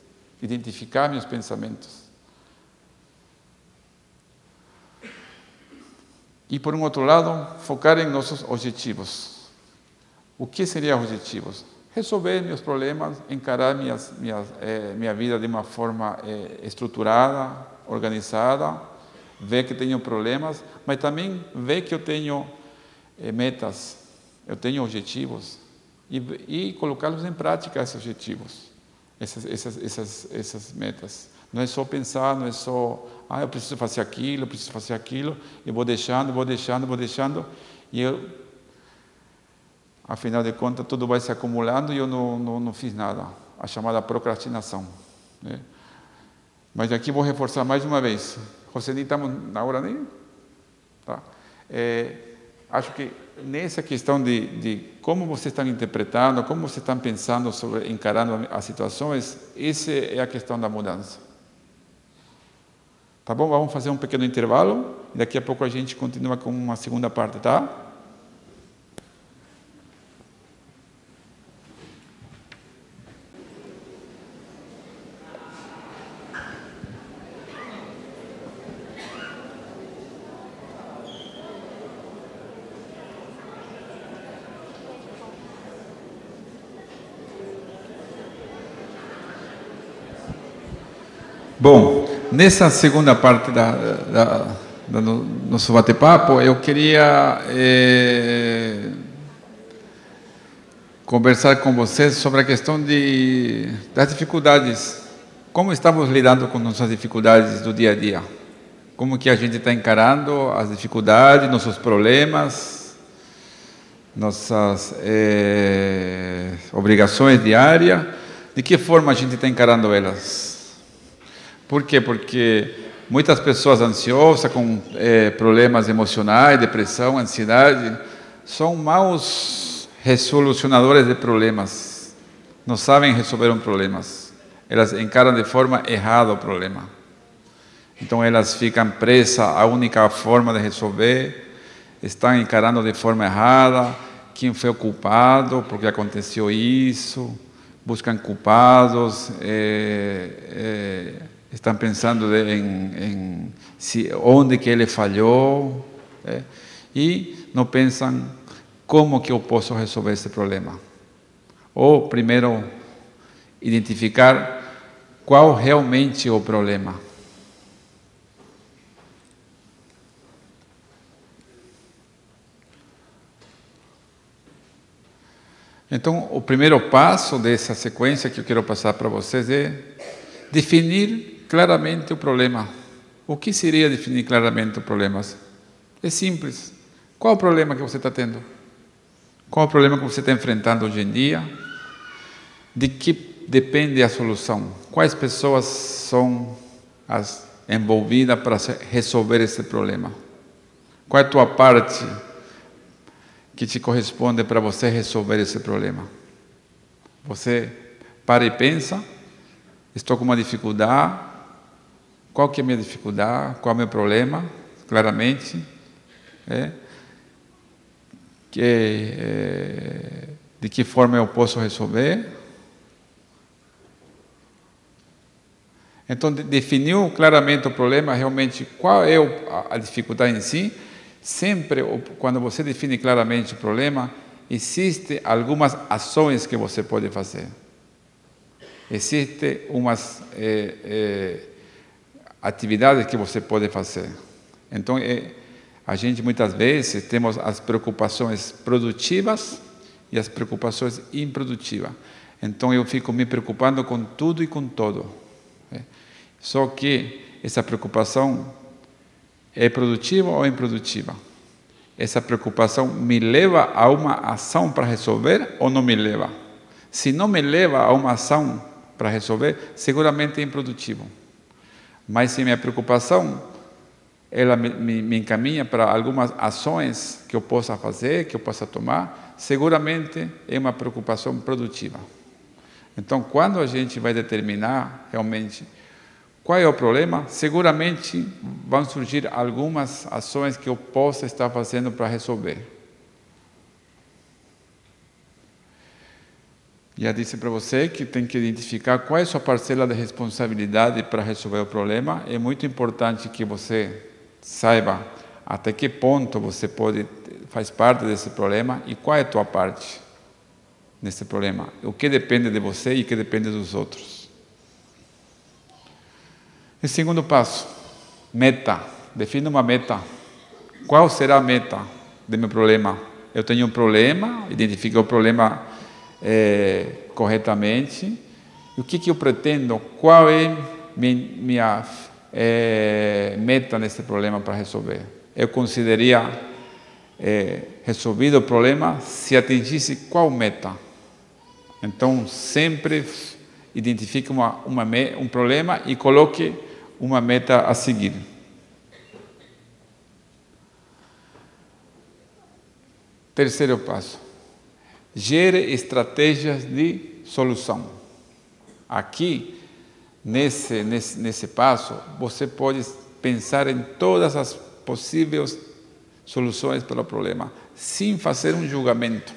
Identificar meus pensamentos. E, por um outro lado, focar em nossos objetivos. O que seriam objetivos? Resolver meus problemas, encarar minha vida de uma forma estruturada, organizada, ver que tenho problemas, mas também ver que eu tenho metas, eu tenho objetivos, e colocá-los em prática, esses objetivos, essas metas. Não é só pensar, não é só, eu preciso fazer aquilo, e vou deixando, e afinal de contas, tudo vai se acumulando e eu não fiz nada, a chamada procrastinação, né? Mas aqui vou reforçar mais uma vez. Roseni, estamos na hora nem? Tá. Acho que nessa questão de como vocês estão interpretando, como vocês estão pensando sobre, encarando as situações, essa é a questão da mudança. Tá bom? Vamos fazer um pequeno intervalo e daqui a pouco a gente continua com uma segunda parte, tá? Bom, nessa segunda parte do nosso bate-papo, eu queria conversar com vocês sobre a questão das dificuldades. Como estamos lidando com nossas dificuldades do dia a dia? Como que a gente está encarando as dificuldades, nossos problemas, nossas obrigações diárias? De que forma a gente está encarando elas? Por quê? Porque muitas pessoas ansiosas, com problemas emocionais, depressão, ansiedade, são maus resolucionadores de problemas. Não sabem resolver problemas. Elas encaram de forma errada o problema. Então elas ficam presas à única forma de resolver, estão encarando de forma errada, quem foi o culpado, porque aconteceu isso, buscam culpados, estão pensando em onde que ele falhou, e não pensam como que eu posso resolver esse problema. Ou, primeiro, identificar qual realmente é o problema. Então, o primeiro passo dessa sequência que eu quero passar para vocês é definir claramente o problema. O que seria definir claramente o problema? É simples. Qual o problema que você está tendo? Qual o problema que você está enfrentando hoje em dia? De que depende a solução? Quais pessoas são as envolvidas para resolver esse problema? Qual é a tua parte que te corresponde para você resolver esse problema? Você para e pensa, estou com uma dificuldade, qual que é a minha dificuldade, qual é o meu problema, claramente, de que forma eu posso resolver. Então, definiu claramente o problema, realmente qual é a dificuldade em si. Sempre, quando você define claramente o problema, existem algumas ações que você pode fazer. Existem umas atividades que você pode fazer. Então, a gente muitas vezes temos as preocupações produtivas e as preocupações improdutivas. Então, eu fico me preocupando com tudo e com todo. Só que essa preocupação é produtiva ou improdutiva? Essa preocupação me leva a uma ação para resolver ou não me leva? Se não me leva a uma ação para resolver, seguramente é improdutivo. Mas se minha preocupação, ela me encaminha para algumas ações que eu possa fazer, que eu possa tomar, seguramente é uma preocupação produtiva. Então, quando a gente vai determinar realmente qual é o problema, seguramente vão surgir algumas ações que eu possa estar fazendo para resolver. Já disse para você que tem que identificar qual é a sua parcela de responsabilidade para resolver o problema. É muito importante que você saiba até que ponto você faz parte desse problema e qual é a tua parte nesse problema. O que depende de você e o que depende dos outros. E segundo passo, meta. Defina uma meta. Qual será a meta do meu problema? Eu tenho um problema, identifico o problema corretamente. E o que eu pretendo? Qual é minha meta nesse problema para resolver? Eu consideraria resolvido o problema se atingisse qual meta? Então, sempre identifique um problema e coloque uma meta a seguir. Terceiro passo. Gere estratégias de solução. Aqui, nesse passo, você pode pensar em todas as possíveis soluções para o problema, sem fazer um julgamento.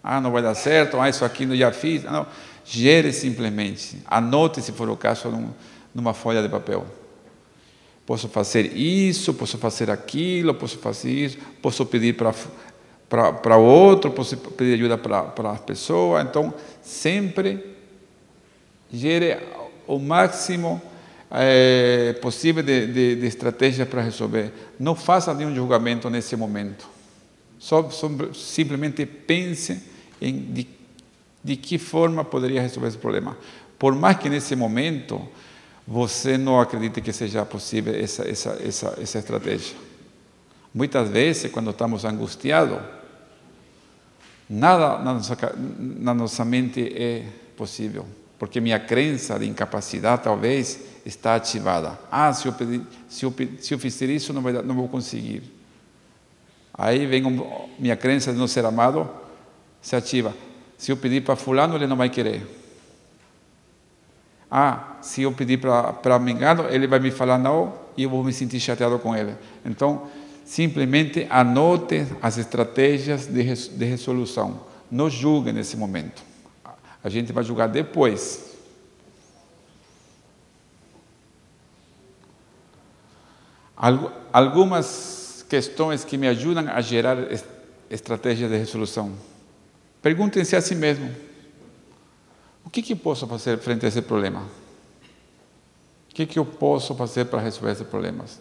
Não vai dar certo, isso aqui não já fiz. Não. Gere simplesmente. Anote, se for o caso, numa folha de papel. Posso fazer isso, posso fazer aquilo, posso fazer isso, posso pedir para o outro, posso pedir ajuda para a pessoa. Então, sempre gere o máximo possível de estratégia para resolver. Não faça nenhum julgamento nesse momento. Simplesmente pense de que forma poderia resolver esse problema. Por mais que nesse momento você não acredite que seja possível essa estratégia. Muitas vezes, quando estamos angustiados, nada na nossa mente é possível, porque minha crença de incapacidade talvez está ativada. Se eu fizer isso, não vou conseguir. Aí vem minha crença de não ser amado, se ativa. Se eu pedir para fulano, ele não vai querer. Se eu pedir para Mengano, ele vai me falar não e eu vou me sentir chateado com ele. Então, simplesmente anote as estratégias de resolução. Não julgue nesse momento. A gente vai julgar depois. Algumas questões que me ajudam a gerar estratégias de resolução. Perguntem-se a si mesmo. O que posso fazer frente a esse problema? O que eu posso fazer para resolver esses problemas?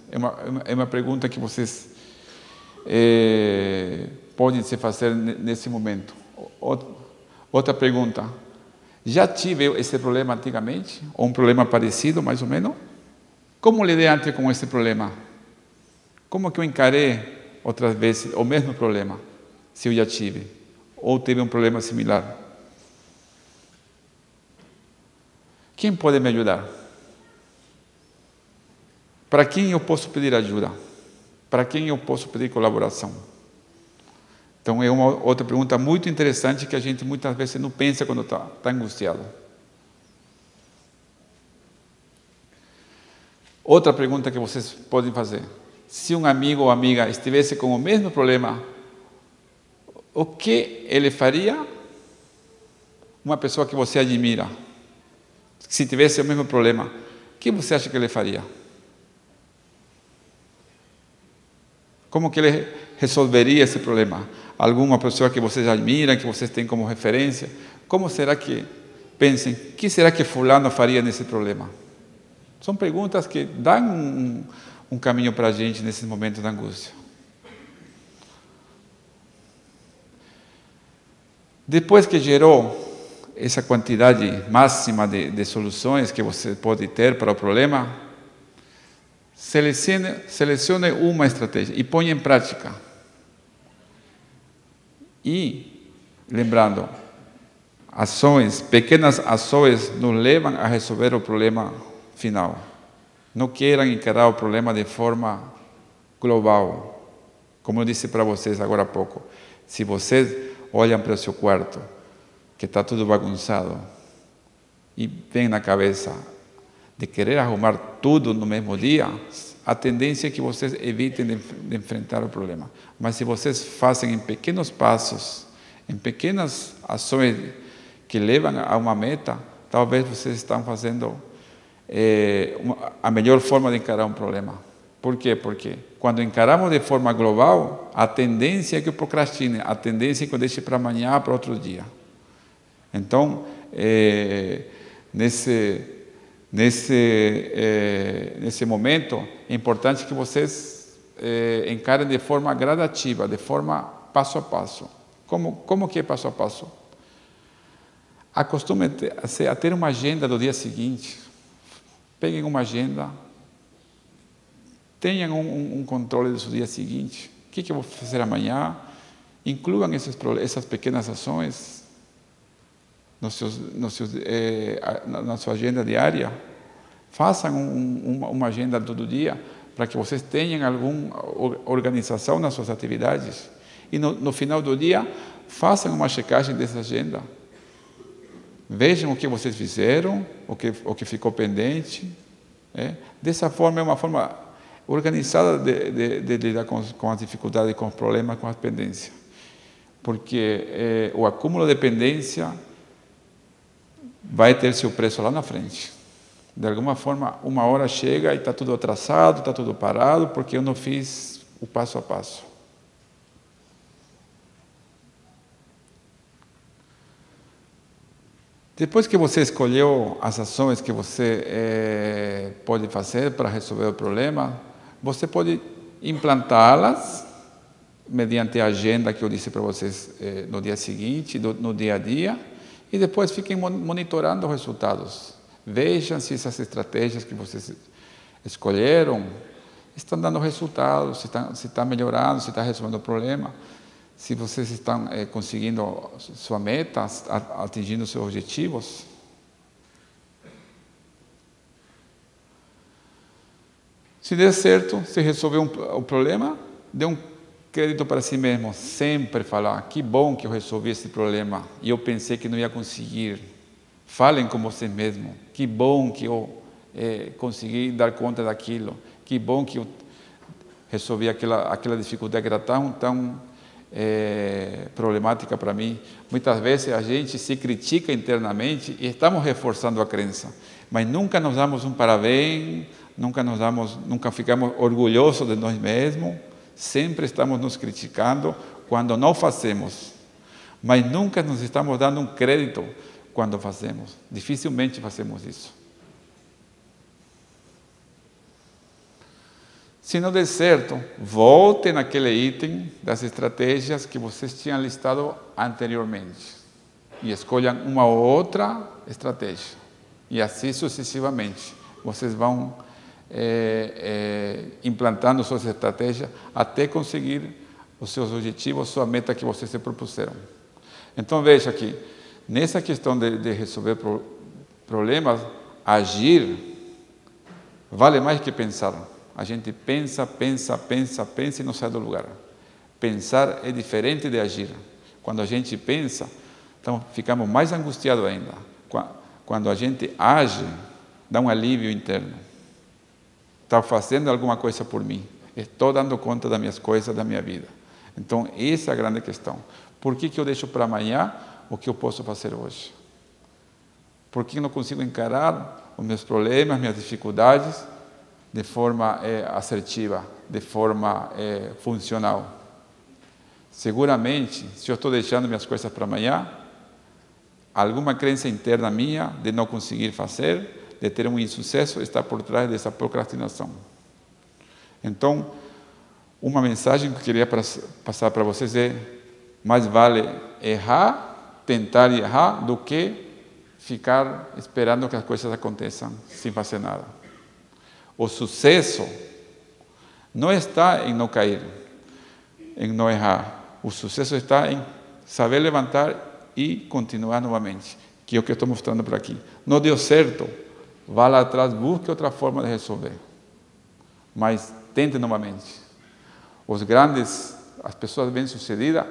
É uma pergunta que vocês podem se fazer nesse momento. Outra pergunta. Já tive esse problema antigamente? Ou um problema parecido, mais ou menos? Como lidei antes com esse problema? Como que eu encarei outras vezes o mesmo problema, se eu já tive? Ou teve um problema similar? Quem pode me ajudar? Para quem eu posso pedir ajuda? Para quem eu posso pedir colaboração? Então, é uma outra pergunta muito interessante que a gente muitas vezes não pensa quando está angustiado. Outra pergunta que vocês podem fazer. Se um amigo ou amiga estivesse com o mesmo problema, o que ele faria? Uma pessoa que você admira, se tivesse o mesmo problema, o que você acha que ele faria? Como que ele resolveria esse problema? Alguma pessoa que vocês admiram, que vocês têm como referência? Como será que, pensem, o que será que fulano faria nesse problema? São perguntas que dão um caminho para a gente nesses momentos de angústia. Depois que gerou essa quantidade máxima de soluções que você pode ter para o problema, selecione uma estratégia e ponha em prática. E, lembrando, pequenas ações nos levam a resolver o problema final. Não queiram encarar o problema de forma global. Como eu disse para vocês agora há pouco, se vocês olham para o seu quarto, que está tudo bagunçado, e vem na cabeça de querer arrumar tudo no mesmo dia, a tendência é que vocês evitem de enfrentar o problema. Mas se vocês fazem em pequenos passos, em pequenas ações que levam a uma meta, talvez vocês estão fazendo a melhor forma de encarar um problema. Por quê? Porque quando encaramos de forma global, a tendência é que eu procrastine, a tendência é que eu deixe para amanhã, para outro dia. Então, nesse momento, é importante que vocês encarem de forma gradativa, de forma passo a passo. Como que é passo a passo? Acostume-se a ter uma agenda do dia seguinte. Peguem uma agenda, tenham um controle do seu dia seguinte. O que eu vou fazer amanhã? Incluam essas pequenas ações na sua agenda diária. Façam uma agenda todo dia para que vocês tenham alguma organização nas suas atividades. E no final do dia, façam uma checagem dessa agenda. Vejam o que vocês fizeram, o que ficou pendente. Dessa forma, é uma forma organizada de lidar com as dificuldades, com os problemas, com as pendências. Porque o acúmulo de pendência vai ter seu preço lá na frente. De alguma forma, uma hora chega e está tudo atrasado, está tudo parado, porque eu não fiz o passo a passo. Depois que você escolheu as ações que você pode fazer para resolver o problema, você pode implantá-las mediante a agenda que eu disse para vocês no dia seguinte, no dia a dia, e depois fiquem monitorando os resultados. Vejam se essas estratégias que vocês escolheram estão dando resultados, se está melhorando, se está resolvendo o problema. Se vocês estão conseguindo sua meta, atingindo seus objetivos. Se der certo, se resolver o problema, dê um crédito para si mesmo. Sempre falar, que bom que eu resolvi esse problema e eu pensei que não ia conseguir. Falem com vocês mesmos, que bom que eu consegui dar conta daquilo. Que bom que eu resolvi aquela dificuldade que era tão problemática para mim. Muitas vezes a gente se critica internamente e estamos reforçando a crença, mas nunca nos damos um parabéns, nunca ficamos orgulhosos de nós mesmos, sempre estamos nos criticando quando não fazemos, mas nunca nos estamos dando um crédito quando fazemos. Dificilmente fazemos isso. Se não der certo, volte naquele item das estratégias que vocês tinham listado anteriormente e escolham uma ou outra estratégia. E assim sucessivamente. Vocês vão implantando suas estratégias até conseguir os seus objetivos, sua meta que vocês se propuseram. Então veja aqui, nessa questão de resolver problemas, agir vale mais que pensar. A gente pensa e não sai do lugar. Pensar é diferente de agir. Quando a gente pensa, então ficamos mais angustiados ainda. Quando a gente age, dá um alívio interno. Está fazendo alguma coisa por mim. Estou dando conta das minhas coisas, da minha vida. Então, essa é a grande questão. Por que eu deixo para amanhã o que eu posso fazer hoje? Por que eu não consigo encarar os meus problemas, minhas dificuldades, de forma assertiva, de forma funcional? seguramente, se eu estou deixando minhas coisas para amanhã, alguma crença interna minha de não conseguir fazer, de ter um insucesso, está por trás dessa procrastinação. Então, uma mensagem que eu queria passar para vocês é: mais vale errar, tentar errar, do que ficar esperando que as coisas aconteçam sem fazer nada. O sucesso não está em não cair, em não errar. O sucesso está em saber levantar e continuar novamente, que é o que eu estou mostrando por aqui. Não deu certo, vá lá atrás, busque outra forma de resolver. Mas tente novamente. As pessoas bem-sucedidas,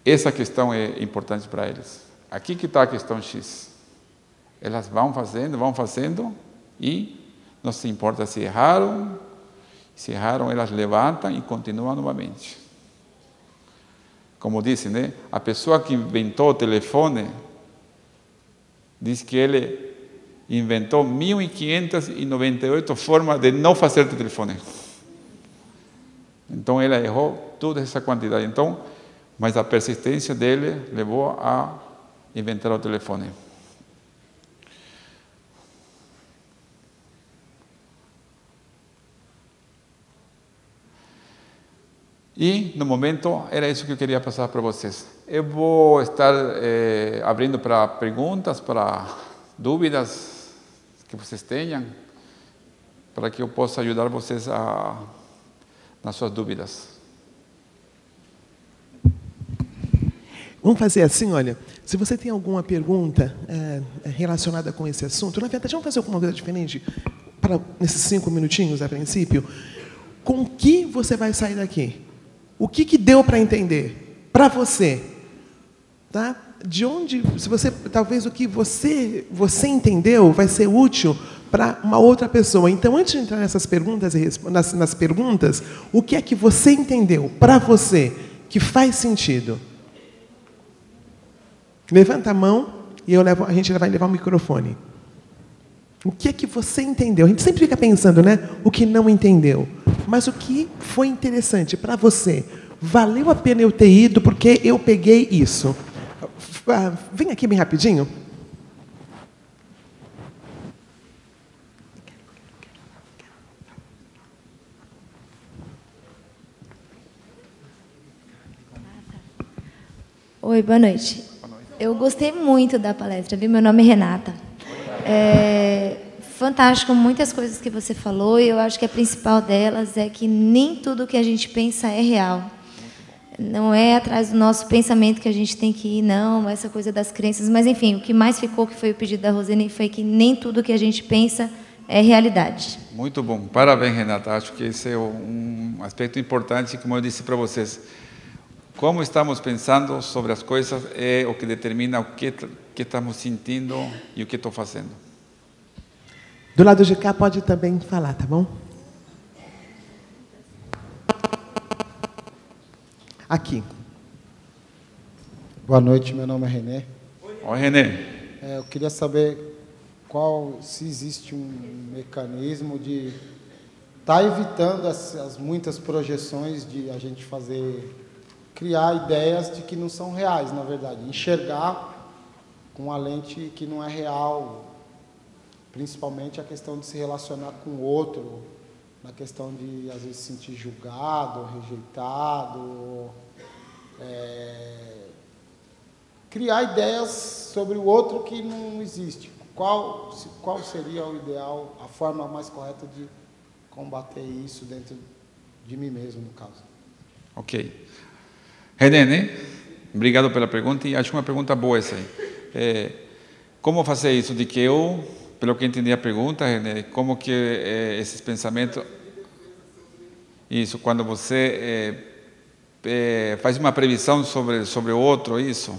essa questão é importante para eles. Aqui que está a questão X. Elas vão fazendo e não se importa se erraram. Se erraram, elas levantam e continuam novamente. Como disse, né? A pessoa que inventou o telefone diz que ele inventou 1.598 formas de não fazer telefone. Então, ele errou toda essa quantidade. Então, mas a persistência dele levou a inventar o telefone. E, no momento, era isso que eu queria passar para vocês. Eu vou estar abrindo para perguntas, para dúvidas que vocês tenham, para que eu possa ajudar vocês nas suas dúvidas. Vamos fazer assim, olha, se você tem alguma pergunta relacionada com esse assunto, na verdade, vamos fazer alguma coisa diferente, nesses 5 minutinhos, a princípio. Com o que você vai sair daqui? O que deu para entender? Para você. Tá? De onde, se você, talvez o que você entendeu vai ser útil para uma outra pessoa. Então, antes de entrar nessas perguntas, nas perguntas, o que é que você entendeu para você que faz sentido? Levanta a mão e a gente vai levar o microfone. O que é que você entendeu? A gente sempre fica pensando, né? O que não entendeu. Mas o que foi interessante para você? Valeu a pena eu ter ido porque eu peguei isso. Vem aqui bem rapidinho. Oi, boa noite. Eu gostei muito da palestra, viu? Meu nome é Renata. Fantástico, muitas coisas que você falou, e eu acho que a principal delas é que nem tudo que a gente pensa é real. Não é atrás do nosso pensamento que a gente tem que ir, não, essa coisa das crenças. Mas, enfim, o que mais ficou, que foi o pedido da Rosane, foi que nem tudo que a gente pensa é realidade. Muito bom. Parabéns, Renata. Acho que esse é um aspecto importante, como eu disse para vocês. Como estamos pensando sobre as coisas é o que determina o que estamos sentindo e o que estou fazendo. Do lado de cá pode também falar, tá bom? Aqui. Boa noite, meu nome é René. Oi, René. Eu queria saber se existe um mecanismo de estar evitando as muitas projeções de a gente criar ideias de que não são reais, na verdade. Enxergar com uma lente que não é real, principalmente a questão de se relacionar com o outro, na questão de, às vezes, se sentir julgado, rejeitado, criar ideias sobre o outro que não existe. Qual seria o ideal, a forma mais correta de combater isso dentro de mim mesmo, no caso? Ok. René, né? Obrigado pela pergunta, e acho uma pergunta boa essa aí. Como fazer isso? De que eu, pelo que entendi a pergunta, René, como que esses pensamentos... Isso, quando você faz uma previsão sobre o outro, isso?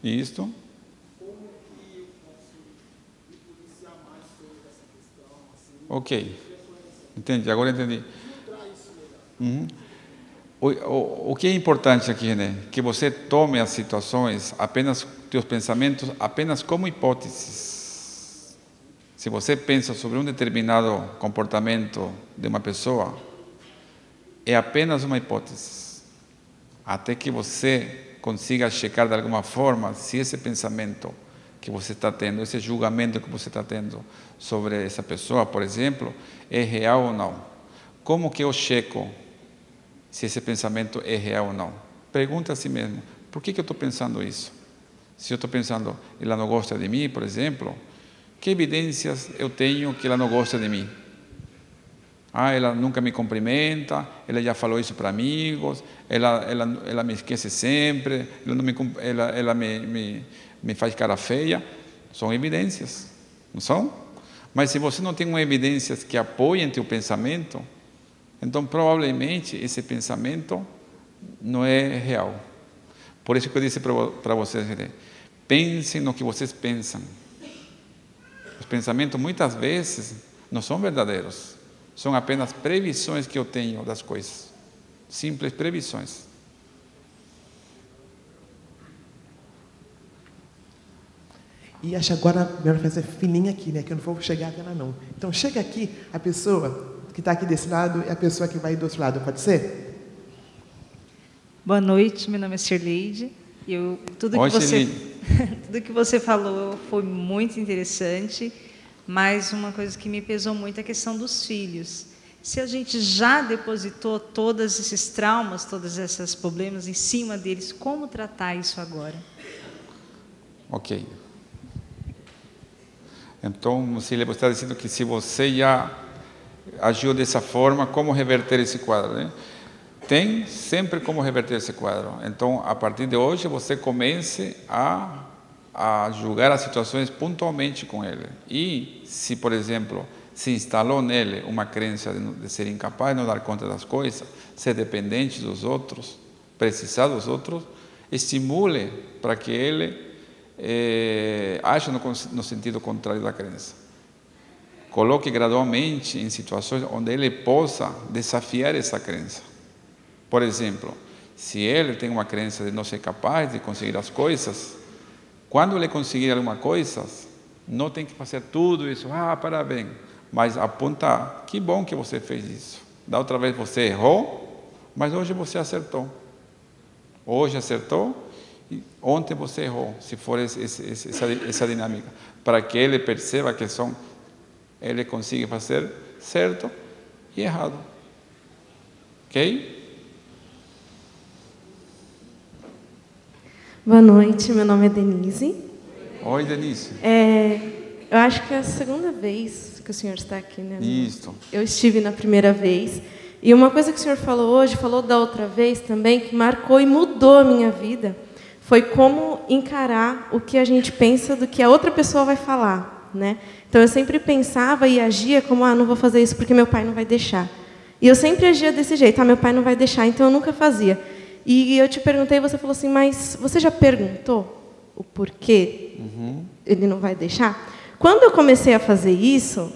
Isso. Ok. Entendi, agora entendi. O que é importante aqui, René? Que você tome as situações, teus pensamentos, apenas como hipóteses. Se você pensa sobre um determinado comportamento de uma pessoa, é apenas uma hipótese. Até que você consiga checar de alguma forma se esse pensamento que você está tendo, esse julgamento que você está tendo sobre essa pessoa, por exemplo, é real ou não. Como que eu checo se esse pensamento é real ou não? Pergunta a si mesmo, por que eu estou pensando isso? Se eu estou pensando, ela não gosta de mim, por exemplo, que evidências eu tenho que ela não gosta de mim? Ela nunca me cumprimenta, ela já falou isso para amigos, ela me esquece sempre, ela me faz cara feia. São evidências, não são? Mas se você não tem uma evidências que apoiem teu pensamento, então provavelmente esse pensamento não é real. Por isso que eu disse para vocês, pensem no que vocês pensam. Os pensamentos muitas vezes não são verdadeiros. São apenas previsões que eu tenho das coisas. Simples previsões. E acho agora melhor fazer fininha aqui, né? Que eu não vou chegar até lá, não. Então, chega aqui a pessoa que está aqui desse lado e a pessoa que vai do outro lado. Pode ser? Boa noite, meu nome é Shirley. Tudo que você falou foi muito interessante. Mas uma coisa que me pesou muito é a questão dos filhos. Se a gente já depositou todos esses traumas, todos esses problemas em cima deles, como tratar isso agora? Ok. Então, Cília, você está dizendo que se você já agiu dessa forma, como reverter esse quadro, né? Tem sempre como reverter esse quadro. Então, a partir de hoje, você comece a julgar as situações pontualmente com ele. E se, por exemplo, se instalou nele uma crença de ser incapaz de não dar conta das coisas, ser dependente dos outros, precisar dos outros, estimule para que ele aja no sentido contrário da crença. Coloque gradualmente em situações onde ele possa desafiar essa crença. Por exemplo, se ele tem uma crença de não ser capaz de conseguir as coisas, quando ele conseguir alguma coisa, não tem que fazer tudo isso, parabéns, mas apontar, que bom que você fez isso. Da outra vez você errou, mas hoje você acertou. Hoje acertou, e ontem você errou, se for essa dinâmica. Para que ele perceba que ele consiga fazer certo e errado. Ok? Boa noite, meu nome é Denise. Oi, Denise. Eu acho que é a segunda vez que o senhor está aqui, né? Isso. Eu estive na primeira vez. E uma coisa que o senhor falou hoje, falou da outra vez também, que marcou e mudou a minha vida, foi como encarar o que a gente pensa do que a outra pessoa vai falar, né? Então, eu sempre pensava e agia como, não vou fazer isso porque meu pai não vai deixar. E eu sempre agia desse jeito, meu pai não vai deixar, então eu nunca fazia. E eu te perguntei, você falou assim, mas você já perguntou o porquê ele não vai deixar? Quando eu comecei a fazer isso,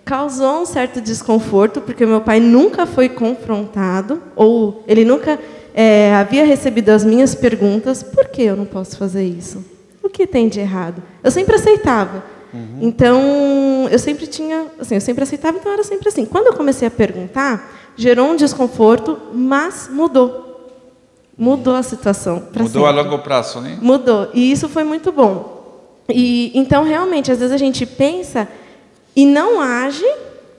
causou um certo desconforto, porque meu pai nunca foi confrontado, ou ele nunca havia recebido as minhas perguntas, por que eu não posso fazer isso? O que tem de errado? Eu sempre aceitava. Então, eu sempre tinha, assim, eu sempre aceitava, então era sempre assim. Quando eu comecei a perguntar, gerou um desconforto, mas mudou. Mudou a situação. Mudou a longo prazo, né? Mudou. E isso foi muito bom. E então, realmente, às vezes a gente pensa e não age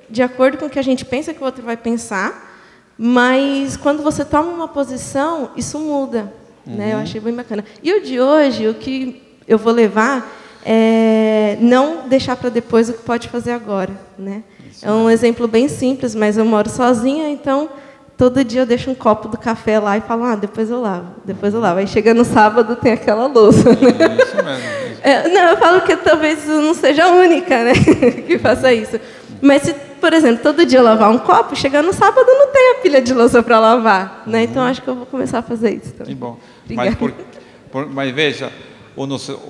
de acordo com o que a gente pensa que o outro vai pensar, mas quando você toma uma posição, isso muda. Né? Eu achei bem bacana. E o de hoje, o que eu vou levar é não deixar para depois o que pode fazer agora. Né? É um exemplo bem simples, mas eu moro sozinha, então todo dia eu deixo um copo do café lá e falo, depois eu lavo, depois eu lavo. Aí chega no sábado, tem aquela louça. Né? Isso mesmo. Não, eu falo que talvez eu não seja a única, né, que faça isso. Mas se, por exemplo, todo dia eu lavar um copo, chegar no sábado não tem a pilha de louça para lavar. Né? Então acho que eu vou começar a fazer isso também. Que bom. Mas veja, o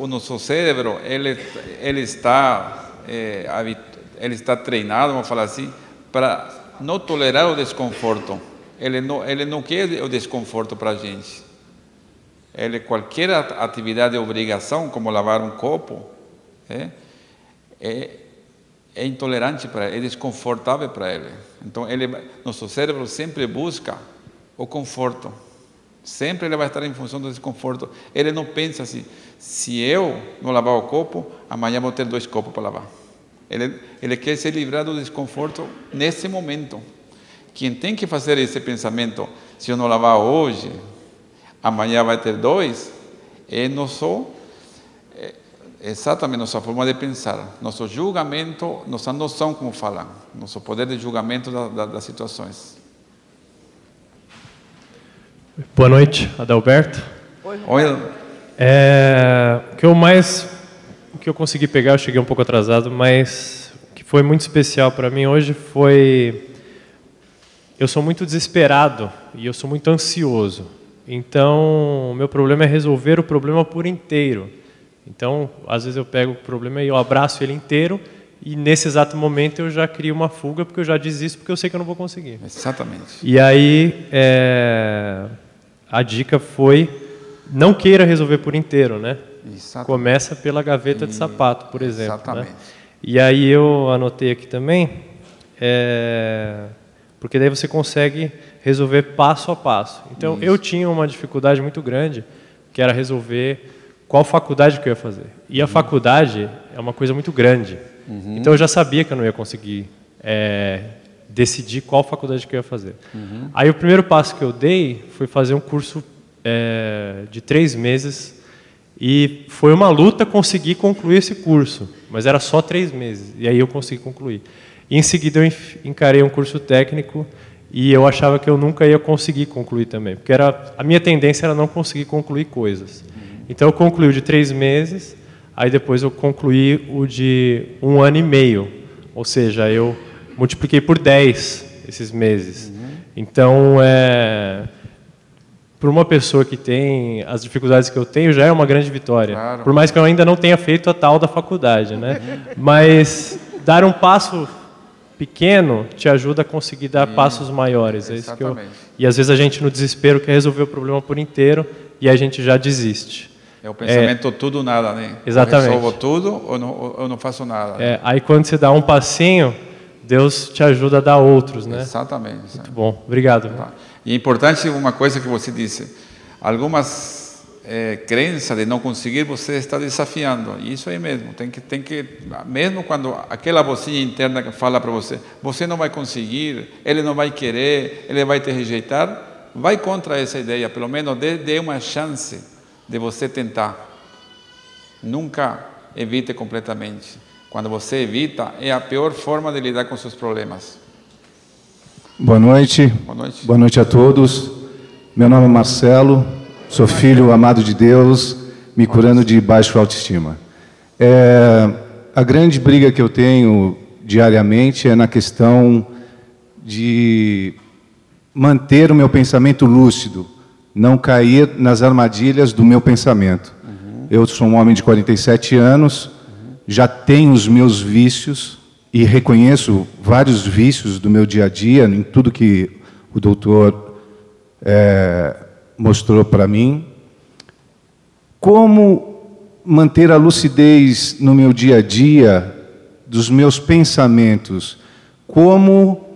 nosso cérebro, ele está treinado, vamos falar assim, para não tolerar o desconforto. Ele não quer o desconforto para a gente. Qualquer atividade de obrigação, como lavar um copo, é intolerante para ele, é desconfortável para ele. Então, nosso cérebro sempre busca o conforto. Sempre ele vai estar em função do desconforto. Ele não pensa assim, se eu não lavar o copo, amanhã vou ter 2 copos para lavar. Ele quer se livrar do desconforto nesse momento. Quem tem que fazer esse pensamento, se eu não lavar hoje, amanhã vai ter 2, é exatamente nossa forma de pensar, nosso julgamento, nossa noção, como falam, nosso poder de julgamento das situações. Boa noite, Adalberto. Oi. O que eu consegui pegar, eu cheguei um pouco atrasado, mas o que foi muito especial para mim hoje foi... Eu sou muito desesperado e eu sou muito ansioso. Então, o meu problema é resolver o problema por inteiro. Então, às vezes eu pego o problema e eu abraço ele inteiro e nesse exato momento eu já crio uma fuga porque eu já desisto porque eu sei que eu não vou conseguir. Exatamente. E aí, a dica foi, não queira resolver por inteiro, né? Exatamente. Começa pela gaveta de sapato, por exemplo. Exatamente. Né? E aí eu anotei aqui também, porque daí você consegue resolver passo a passo. Então, eu tinha uma dificuldade muito grande, que era resolver qual faculdade que eu ia fazer. E a faculdade é uma coisa muito grande. Então, eu já sabia que eu não ia conseguir decidir qual faculdade que eu ia fazer. Aí, o primeiro passo que eu dei foi fazer um curso de 3 meses. E foi uma luta conseguir concluir esse curso. Mas era só 3 meses. E aí eu consegui concluir. E, em seguida, eu encarei um curso técnico e eu achava que eu nunca ia conseguir concluir também. Porque a minha tendência era não conseguir concluir coisas. Então, eu concluí o de 3 meses, aí depois eu concluí o de 1 ano e meio. Ou seja, eu multipliquei por 10 esses meses. Então, para uma pessoa que tem as dificuldades que eu tenho, já é uma grande vitória. Claro. Por mais que eu ainda não tenha feito a tal da faculdade, né? Mas dar um passo pequeno te ajuda a conseguir dar passos maiores. É isso que e às vezes a gente, no desespero, quer resolver o problema por inteiro e a gente já desiste. É o pensamento tudo ou nada, né? Exatamente. Eu resolvo tudo ou não faço nada. Né? Aí quando você dá um passinho, Deus te ajuda a dar outros, né? Exatamente. Muito bom. Obrigado. Tá. E é importante uma coisa que você disse. Algumas crenças de não conseguir, você está desafiando. E isso aí mesmo. Tem que, mesmo quando aquela vozinha interna que fala para você, você não vai conseguir, ele não vai querer, ele vai te rejeitar, vai contra essa ideia. Pelo menos dê uma chance de você tentar. Nunca evite completamente. Quando você evita, é a pior forma de lidar com seus problemas. Boa noite. Boa noite. Boa noite a todos. Meu nome é Marcelo, sou filho amado de Deus, me curando de baixa autoestima. A grande briga que eu tenho diariamente é na questão de manter o meu pensamento lúcido, não cair nas armadilhas do meu pensamento. Eu sou um homem de 47 anos, já tenho os meus vícios e reconheço vários vícios do meu dia a dia, em tudo que o doutor mostrou para mim. Como manter a lucidez no meu dia a dia, dos meus pensamentos? Como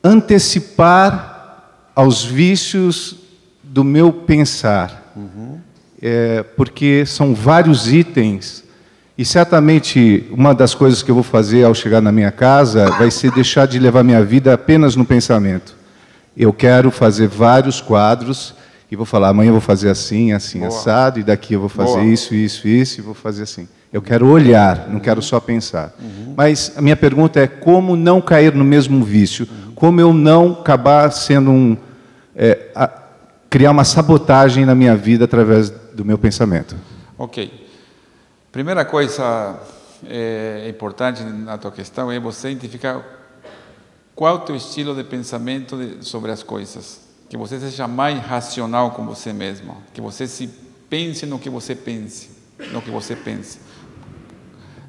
antecipar aos vícios do meu pensar? Porque são vários itens. E certamente uma das coisas que eu vou fazer ao chegar na minha casa vai ser deixar de levar minha vida apenas no pensamento. Eu quero fazer vários quadros e vou falar, amanhã eu vou fazer assim, assim, assado, e daqui eu vou fazer isso, isso, isso, e vou fazer assim. Eu quero olhar, não quero só pensar. Mas a minha pergunta é como não cair no mesmo vício? Como eu não acabar sendo criar uma sabotagem na minha vida através do meu pensamento? Ok. Primeira coisa importante na tua questão é você identificar qual é o teu estilo de pensamento sobre as coisas. Que você seja mais racional com você mesmo. Que você se pense no que você pense. No que você pense.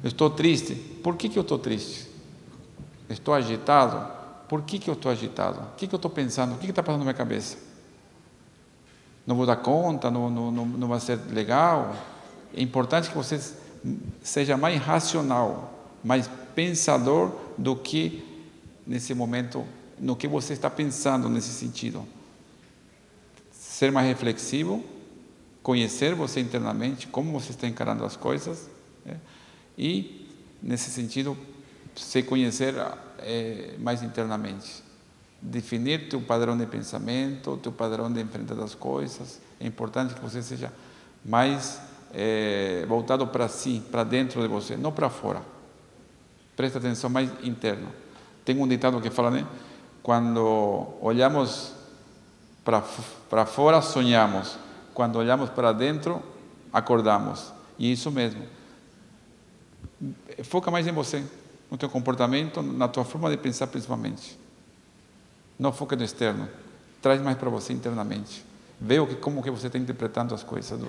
Eu estou triste. Por que eu estou triste? Estou agitado. Por que eu estou agitado? O que eu estou pensando? O que está passando na minha cabeça? Não vou dar conta? Não vai ser legal? É importante que você seja mais racional. mais pensador do que nesse momento, no que você está pensando nesse sentido. Ser mais reflexivo, conhecer você internamente, como você está encarando as coisas, e, nesse sentido, se conhecer mais internamente. Definir teu padrão de pensamento, teu padrão de enfrentar as coisas. É importante que você seja mais voltado para si, para dentro de você, não para fora. Presta atenção mais interno. Tem um ditado que fala, né? Quando olhamos para fora, sonhamos. Quando olhamos para dentro, acordamos. E isso mesmo. Foca mais em você, no teu comportamento, na tua forma de pensar principalmente. Não foca no externo. Traz mais para você internamente. Vê como que você está interpretando as coisas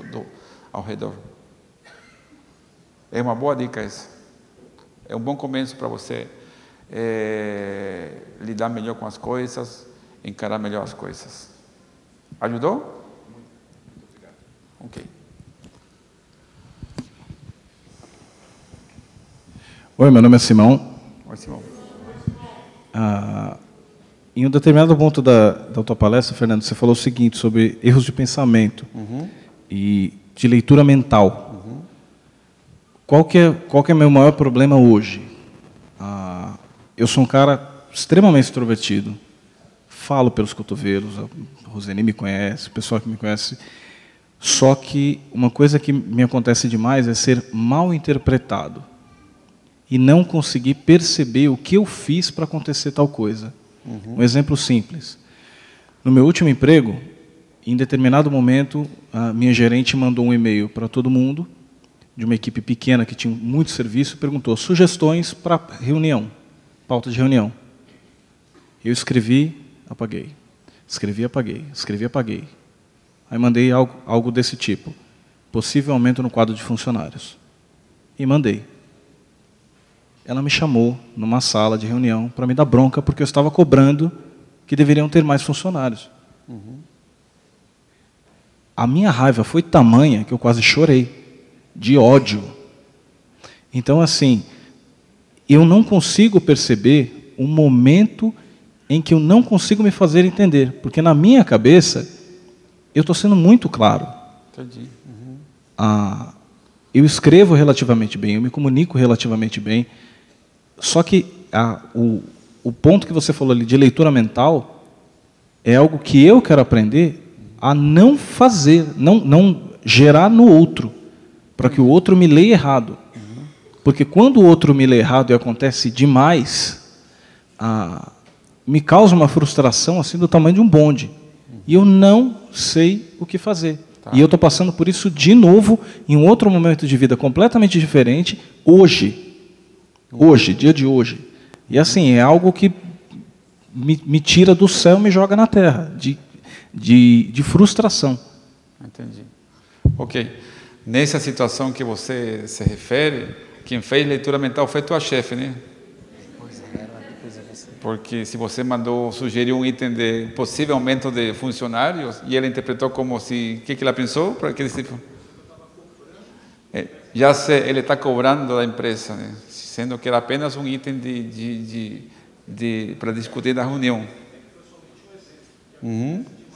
ao redor. É uma boa dica essa. É um bom começo para você lidar melhor com as coisas, encarar melhor as coisas. Ajudou? Muito obrigado. Ok. Oi, meu nome é Simão. Oi, Simão. Em um determinado ponto da tua palestra, Fernando, você falou o seguinte sobre erros de pensamento e de leitura mental. Qual que é meu maior problema hoje? Eu sou um cara extremamente extrovertido, falo pelos cotovelos, a Roseni me conhece, o pessoal que me conhece, só que uma coisa que me acontece demais é ser mal interpretado e não conseguir perceber o que eu fiz para acontecer tal coisa. Um exemplo simples. No meu último emprego, em determinado momento, a minha gerente mandou um e-mail para todo mundo, de uma equipe pequena que tinha muito serviço, e perguntou sugestões para reunião, pauta de reunião. Eu escrevi, apaguei. Escrevi, apaguei. Escrevi, apaguei. Aí mandei algo desse tipo. Possível aumento no quadro de funcionários. E mandei. Ela me chamou numa sala de reunião para me dar bronca porque eu estava cobrando que deveriam ter mais funcionários. A minha raiva foi tamanha que eu quase chorei, de ódio. Então, assim, eu não consigo perceber um momento em que eu não consigo me fazer entender, porque na minha cabeça eu estou sendo muito claro. Entendi. Eu escrevo relativamente bem, eu me comunico relativamente bem, só que o ponto que você falou ali de leitura mental é algo que eu quero aprender a não fazer, não gerar no outro, para que o outro me leia errado. Porque quando o outro me lê errado e acontece demais, me causa uma frustração assim do tamanho de um bonde. E eu não sei o que fazer. Tá. E eu estou passando por isso de novo, em um outro momento de vida completamente diferente, hoje, dia de hoje. E assim, é algo que me tira do céu e me joga na terra, de frustração. Entendi. Ok. Nessa situação que você se refere, quem fez leitura mental foi tua chefe, né? Porque se você sugeriu um item de possível aumento de funcionários e ele interpretou como se... O que ela pensou? Para aquele tipo? Ele está cobrando da empresa, né? Sendo que era apenas um item para discutir na reunião.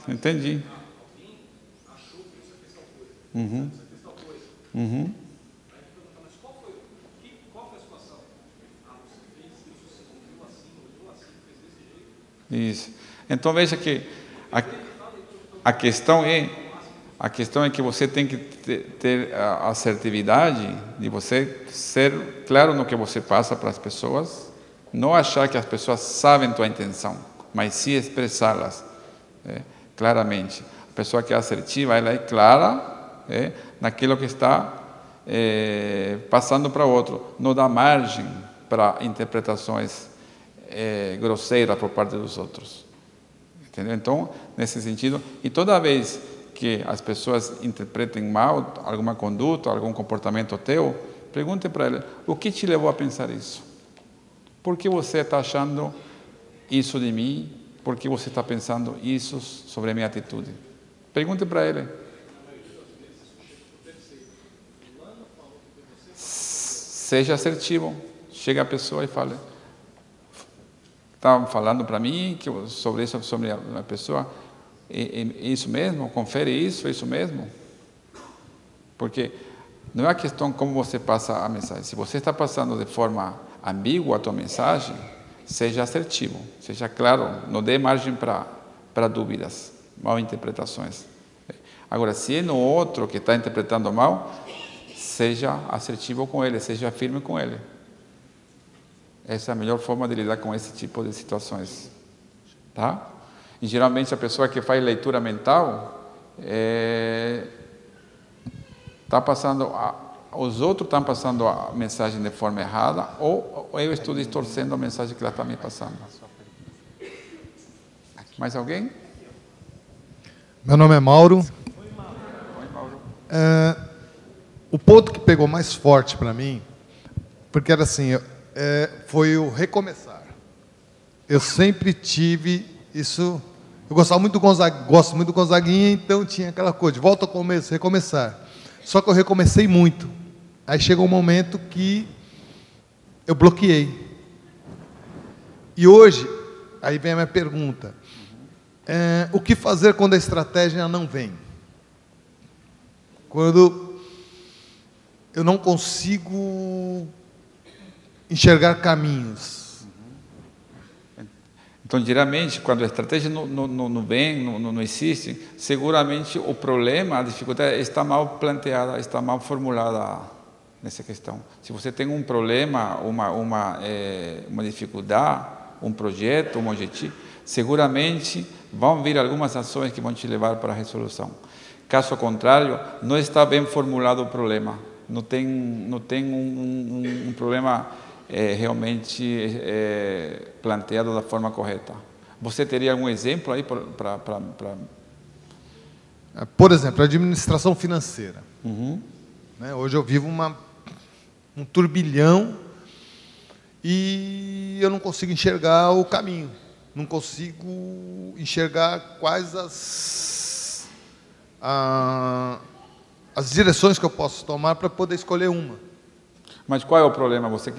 Entendi. Isso. Então veja que a questão é que você tem que ter a assertividade de você ser claro no que você passa para as pessoas, não achar que as pessoas sabem tua intenção, mas sim expressá-las claramente. A pessoa que é assertiva, ela é clara naquilo que está passando para o outro, não dá margem para interpretações grosseira por parte dos outros. Entendeu? Então, nesse sentido, e toda vez que as pessoas interpretem mal alguma conduta, algum comportamento teu, pergunte para ele, o que te levou a pensar isso? Por que você está achando isso de mim? Por que você está pensando isso sobre a minha atitude? Pergunte para ele. Seja assertivo. Chega a pessoa e fala, está falando para mim sobre isso, sobre a pessoa, isso mesmo? Confere isso mesmo? Porque não é a questão como você passa a mensagem. Se você está passando de forma ambígua a tua mensagem, seja assertivo, seja claro, não dê margem para dúvidas, mal interpretações. Agora, se é no outro que está interpretando mal, seja assertivo com ele, seja firme com ele. Essa é a melhor forma de lidar com esse tipo de situações. Tá? E geralmente a pessoa que faz leitura mental está passando, os outros estão passando a mensagem de forma errada, ou eu estou distorcendo a mensagem que ela está me passando. Mais alguém? Meu nome é Mauro. Oi, Mauro. O ponto que pegou mais forte para mim, porque era assim, foi o recomeçar. Eu sempre tive isso. Eu gostava muito do Gonzaga, gosto muito do Gonzaguinha, então tinha aquela coisa de volta ao começo, recomeçar. Só que eu recomecei muito. Aí chegou um momento que eu bloqueei. E hoje, aí vem a minha pergunta. O que fazer quando a estratégia não vem? Quando eu não consigo enxergar caminhos. Então, geralmente, quando a estratégia não vem, não existe, seguramente o problema, a dificuldade está mal planteada, está mal formulada nessa questão. Se você tem um problema, uma dificuldade, um projeto, um objetivo, seguramente vão vir algumas ações que vão te levar para a resolução. Caso contrário, não está bem formulado o problema. Não tem um problema realmente planteado da forma correta. Você teria algum exemplo aí para... Por exemplo, a administração financeira. Uhum. Hoje eu vivo um turbilhão e eu não consigo enxergar o caminho. Não consigo enxergar quais as direções que eu posso tomar para poder escolher uma. Mas qual é o problema? Você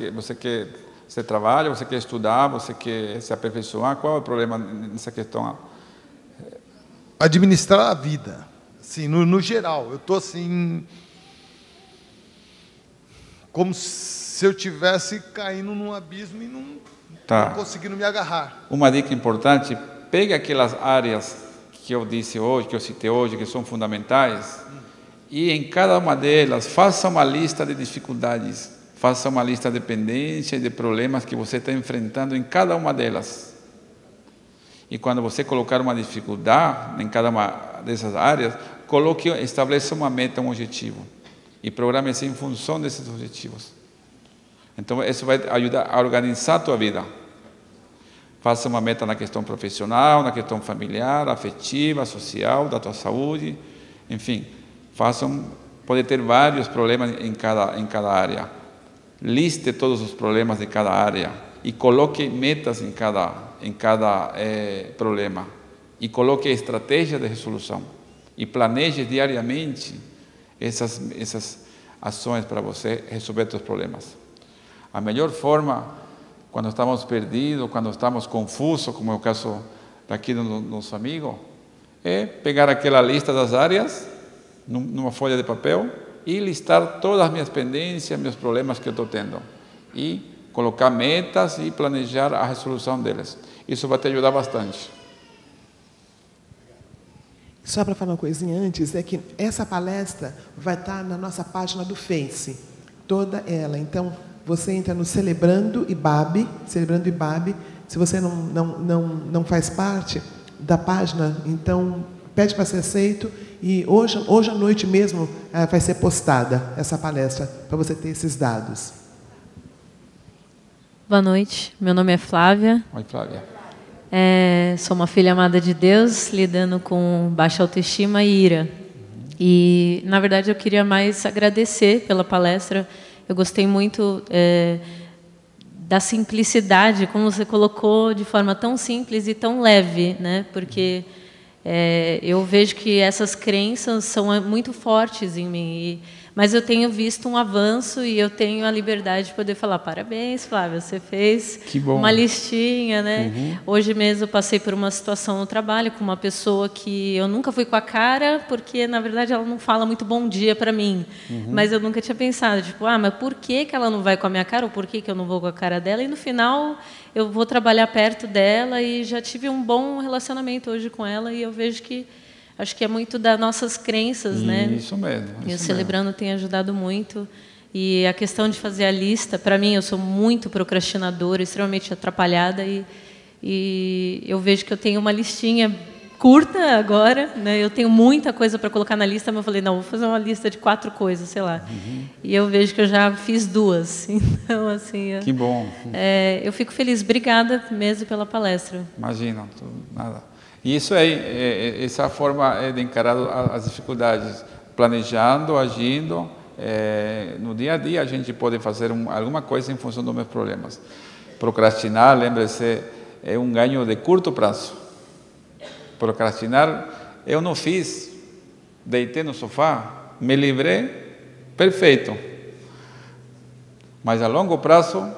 trabalha, você quer estudar, você quer se aperfeiçoar? Qual é o problema nessa questão? Administrar a vida, assim, no geral. Eu estou assim, como se eu estivesse caindo num abismo e não conseguindo me agarrar. Uma dica importante: pega aquelas áreas que eu disse hoje, que eu citei hoje, que são fundamentais, e em cada uma delas faça uma lista de dificuldades, faça uma lista de pendências e de problemas que você está enfrentando em cada uma delas. E quando você colocar uma dificuldade em cada uma dessas áreas, estabeleça uma meta, um objetivo, e programe-se em função desses objetivos. Então, isso vai ajudar a organizar a tua vida. Faça uma meta na questão profissional, na questão familiar, afetiva, social, da tua saúde, enfim. Pode ter vários problemas em cada área. Liste todos os problemas de cada área e coloque metas em cada problema. E coloque estratégias de resolução. E planeje diariamente essas ações para você resolver seus problemas. A melhor forma, quando estamos perdidos, quando estamos confusos, como é o caso daqui do nosso amigo, é pegar aquela lista das áreas numa folha de papel e listar todas as minhas pendências, meus problemas que eu estou tendo. E colocar metas e planejar a resolução deles. Isso vai te ajudar bastante. Só para falar uma coisinha antes, é que essa palestra vai estar na nossa página do Face, toda ela. Então, você entra no Celebrando Ibabe. Se você não faz parte da página, então pede para ser aceito. E hoje à noite mesmo vai ser postada essa palestra, para você ter esses dados. Boa noite, meu nome é Flávia. Oi, Flávia. Sou uma filha amada de Deus, lidando com baixa autoestima e ira. E, na verdade, eu queria mais agradecer pela palestra. Eu gostei muito da simplicidade, como você colocou de forma tão simples e tão leve, né? Porque eu vejo que essas crenças são muito fortes em mim. Mas eu tenho visto um avanço e eu tenho a liberdade de poder falar, parabéns, Flávia, você fez uma listinha, né? Hoje mesmo eu passei por uma situação no trabalho com uma pessoa que eu nunca fui com a cara, porque, na verdade, ela não fala muito bom dia para mim. Mas eu nunca tinha pensado, tipo, mas por que ela não vai com a minha cara ou por que eu não vou com a cara dela? E, no final, eu vou trabalhar perto dela e já tive um bom relacionamento hoje com ela e eu vejo que acho que é muito das nossas crenças, né? Isso mesmo. E o Celebrando tem ajudado muito. E a questão de fazer a lista, para mim, eu sou muito procrastinadora, extremamente atrapalhada e eu vejo que eu tenho uma listinha curta agora, né? Eu tenho muita coisa para colocar na lista, mas eu falei, não, vou fazer uma lista de 4 coisas, sei lá. E eu vejo que eu já fiz 2. Então, assim... Que bom. Eu fico feliz. Obrigada mesmo pela palestra. Imagina, nada. E isso é essa forma de encarar as dificuldades, planejando, agindo. No dia a dia a gente pode fazer alguma coisa em função dos meus problemas. Procrastinar, lembre-se, é um ganho de curto prazo. Procrastinar, eu não fiz, deitei no sofá, me livrei, perfeito. Mas a longo prazo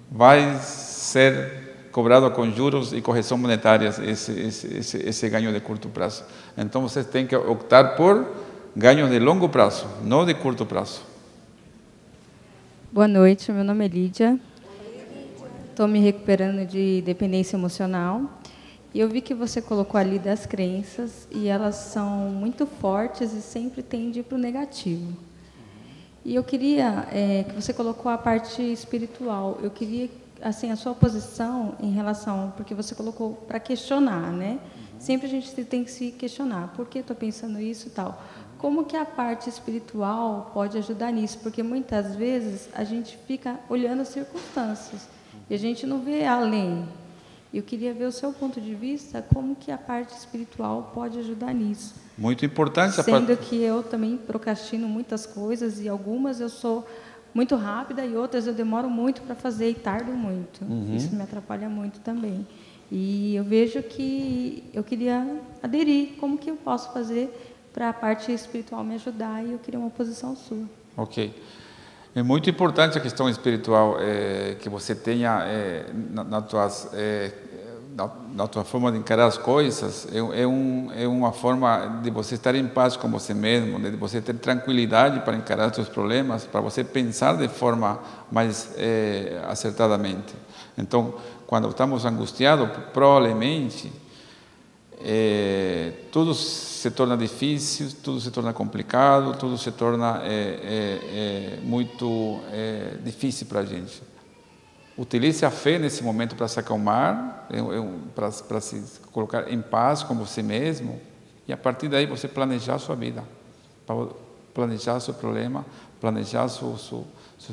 vai ser cobrado com juros e correção monetárias esse ganho de curto prazo. Então vocês têm que optar por ganho de longo prazo, não de curto prazo. Boa noite, meu nome é Lídia. Estou me recuperando de dependência emocional. E eu vi que você colocou ali das crenças e elas são muito fortes e sempre tendem para o negativo. E eu queria que você colocou a parte espiritual. Eu queria assim a sua posição em relação, porque você colocou para questionar, né? Sempre a gente tem que se questionar. Por que estou pensando isso e tal? Como que a parte espiritual pode ajudar nisso? Porque muitas vezes a gente fica olhando as circunstâncias e a gente não vê além. Eu queria ver o seu ponto de vista, como que a parte espiritual pode ajudar nisso. Muito importante. Sendo que eu também procrastino muitas coisas e algumas eu sou muito rápida e outras eu demoro muito para fazer e tardo muito. Isso me atrapalha muito também. E eu vejo que eu queria aderir. Como que eu posso fazer para a parte espiritual me ajudar? E eu queria uma posição sua. Ok. É muito importante a questão espiritual que você tenha na tua forma de encarar as coisas. É uma forma de você estar em paz com você mesmo, de você ter tranquilidade para encarar os seus problemas, para você pensar de forma mais acertadamente. Então, quando estamos angustiados, provavelmente tudo se torna difícil, tudo se torna complicado, tudo se torna muito difícil para a gente. Utilize a fé nesse momento para se acalmar, para se colocar em paz com você mesmo e a partir daí você planejar a sua vida, planejar seu problema, planejar seus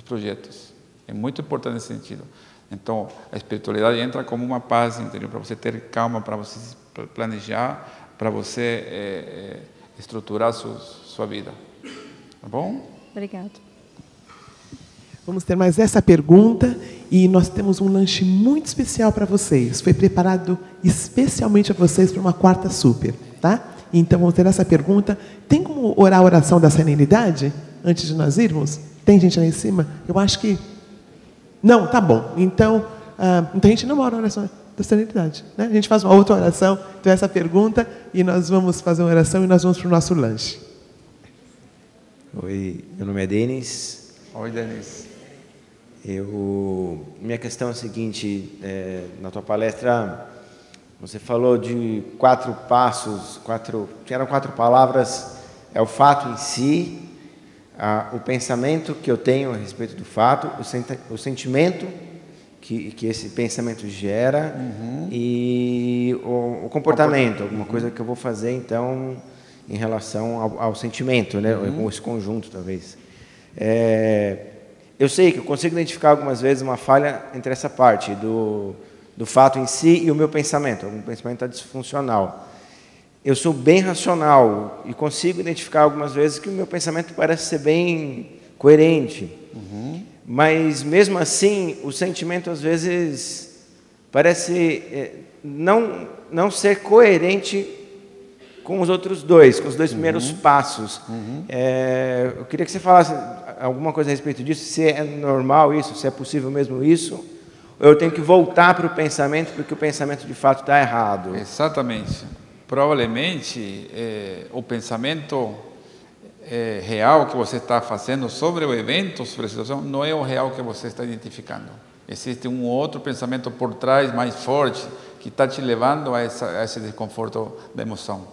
projetos. É muito importante nesse sentido. Então, a espiritualidade entra como uma paz interior, para você ter calma, para você planejar, para você estruturar sua vida. Tá bom? Obrigada. Vamos ter mais essa pergunta e nós temos um lanche muito especial para vocês. Foi preparado especialmente a vocês para uma quarta super, tá? Então, vamos ter essa pergunta. Tem como orar a oração da serenidade antes de nós irmos? Tem gente lá em cima? Eu acho que... Não, tá bom. Então a gente não ora a oração da serenidade, né? A gente faz uma outra oração. Então, essa pergunta e nós vamos fazer uma oração e nós vamos para o nosso lanche. Oi, meu nome é Denis. Oi, Denis. Minha questão é a seguinte, na tua palestra você falou de 4 passos, eram 4 palavras, é o fato em si, o pensamento que eu tenho a respeito do fato, o sentimento que esse pensamento gera e o comportamento, alguma coisa que eu vou fazer então em relação ao sentimento, né? Esse conjunto talvez. Eu sei que eu consigo identificar algumas vezes uma falha entre essa parte do fato em si e o meu pensamento. Algum pensamento está disfuncional. Eu sou bem racional e consigo identificar algumas vezes que o meu pensamento parece ser bem coerente. Mas, mesmo assim, o sentimento, às vezes, parece não ser coerente com os outros dois, com os dois primeiros passos. Eu queria que você falasse alguma coisa a respeito disso, se é normal isso, se é possível mesmo isso, ou eu tenho que voltar para o pensamento, porque o pensamento de fato está errado. Exatamente. Provavelmente, o pensamento real que você está fazendo sobre o evento, sobre a situação, não é o real que você está identificando. Existe um outro pensamento por trás, mais forte, que está te levando a esse desconforto da emoção.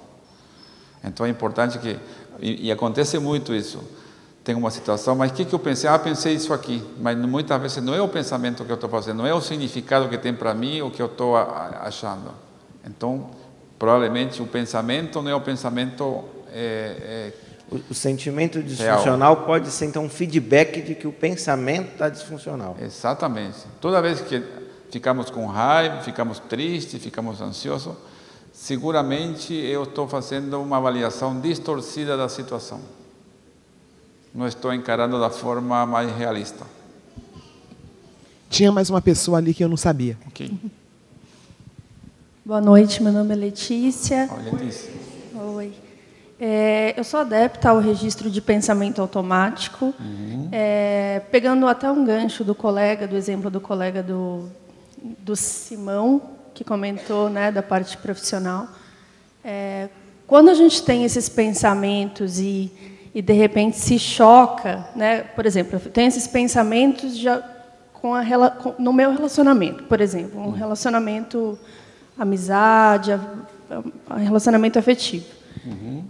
Então é importante que, e acontece muito isso, tem uma situação, mas o que eu pensei? Pensei isso aqui, mas muitas vezes não é o pensamento que eu estou fazendo, não é o significado que tem para mim o que eu estou achando. Então, provavelmente o pensamento não é o pensamento o sentimento disfuncional real. Pode ser então um feedback de que o pensamento está disfuncional. Exatamente. Toda vez que ficamos com raiva, ficamos tristes, ficamos ansiosos, seguramente eu estou fazendo uma avaliação distorcida da situação. Não estou encarando da forma mais realista. Tinha mais uma pessoa ali que eu não sabia. Ok. Boa noite, meu nome é Letícia. Oi, Letícia. Oi. Eu sou adepta ao registro de pensamento automático, pegando até um gancho do exemplo do colega do Simão, que comentou, né, da parte profissional. Quando a gente tem esses pensamentos e de repente se choca, né, por exemplo, eu tenho esses pensamentos já no meu relacionamento, por exemplo, um relacionamento amizade, relacionamento afetivo.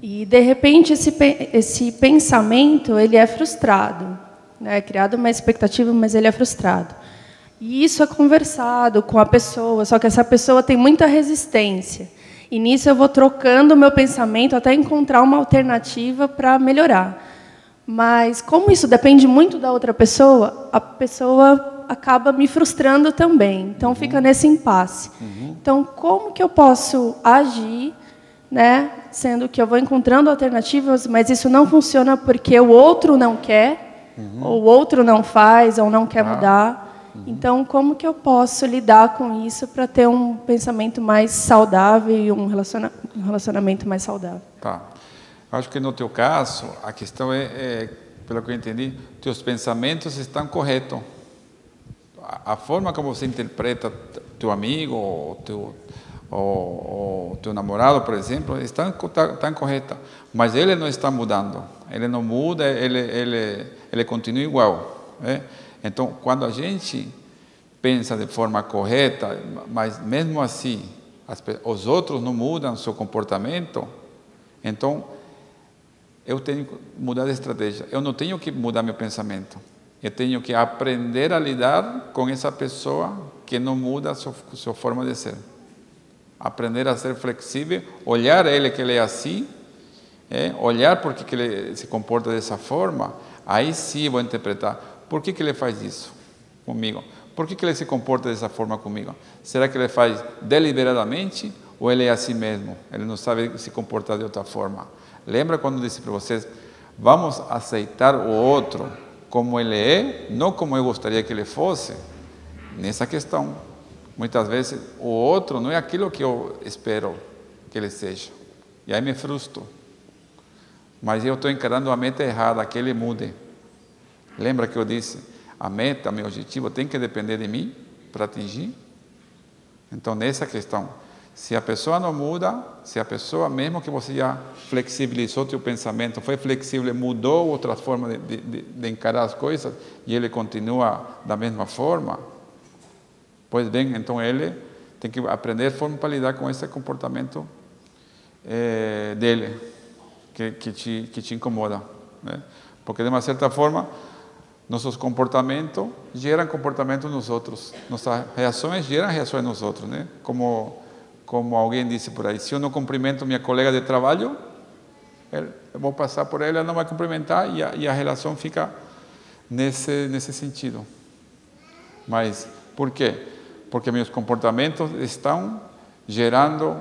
E, de repente, esse pensamento ele é frustrado. É criado uma expectativa, mas ele é frustrado. E isso é conversado com a pessoa, só que essa pessoa tem muita resistência. E, nisso, eu vou trocando o meu pensamento até encontrar uma alternativa para melhorar. Mas, como isso depende muito da outra pessoa, a pessoa acaba me frustrando também. Então, fica nesse impasse. Então, como que eu posso agir, né, sendo que eu vou encontrando alternativas, mas isso não funciona porque o outro não quer, ou o outro não faz, ou não quer mudar. Então, como que eu posso lidar com isso para ter um pensamento mais saudável e um relacionamento mais saudável? Tá. Acho que no teu caso, a questão pelo que eu entendi, teus pensamentos estão corretos. A forma como você interpreta teu amigo, ou teu namorado, por exemplo, está correta, mas ele não está mudando, ele não muda, ele continua igual, né? Então, quando a gente pensa de forma correta, mas mesmo assim os outros não mudam seu comportamento, então eu tenho que mudar de estratégia. Eu não tenho que mudar meu pensamento, eu tenho que aprender a lidar com essa pessoa que não muda a sua forma de ser. Aprender a ser flexível, olhar ele que ele é assim, olhar por que ele se comporta dessa forma, aí sim vou interpretar. Por que ele faz isso comigo? Por que ele se comporta dessa forma comigo? Será que ele faz deliberadamente ou ele é assim mesmo? Ele não sabe se comportar de outra forma. Lembra quando eu disse para vocês, vamos aceitar o outro como ele é, não como eu gostaria que ele fosse? Nessa questão. Muitas vezes o outro não é aquilo que eu espero que ele seja. E aí me frustro. Mas eu estou encarando a meta errada, que ele mude. Lembra que eu disse, a meta, meu objetivo tem que depender de mim para atingir? Então, nessa questão, se a pessoa não muda, se a pessoa, mesmo que você já flexibilizou o seu pensamento, foi flexível, mudou outra forma de encarar as coisas, e ele continua da mesma forma, pois bem, então ele tem que aprender forma para lidar com esse comportamento dele, que te incomoda, né? Porque de uma certa forma, nossos comportamentos geram comportamento nos outros, nossas reações geram reações nos outros, né? Como alguém disse por aí, se eu não cumprimento minha colega de trabalho, eu vou passar por ela, ela não vai cumprimentar e a relação fica nesse sentido. Mas por quê? Porque meus comportamentos estão gerando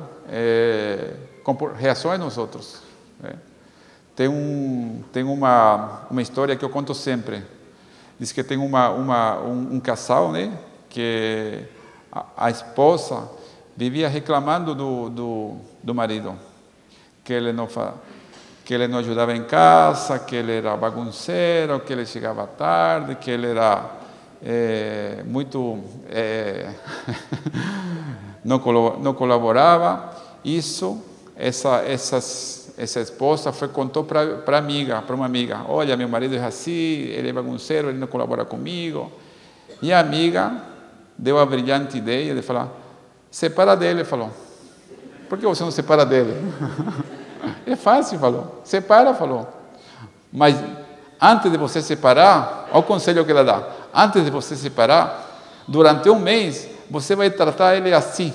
reações nos outros, né? Tem uma história que eu conto sempre. Diz que tem um casal, né, que a esposa vivia reclamando do marido, que ele não ajudava em casa, que ele era bagunceiro, que ele chegava tarde, que ele era não colaborava. Essa esposa contou para uma amiga, olha, meu marido é assim, ele é bagunceiro, ele não colabora comigo. E a amiga deu a brilhante ideia de falar, separa dele, falou. Por que você não separa dele? É fácil, falou. Separa, falou. Mas antes de você separar, olha o conselho que ela dá. Antes de você separar, durante um mês, você vai tratar ele assim.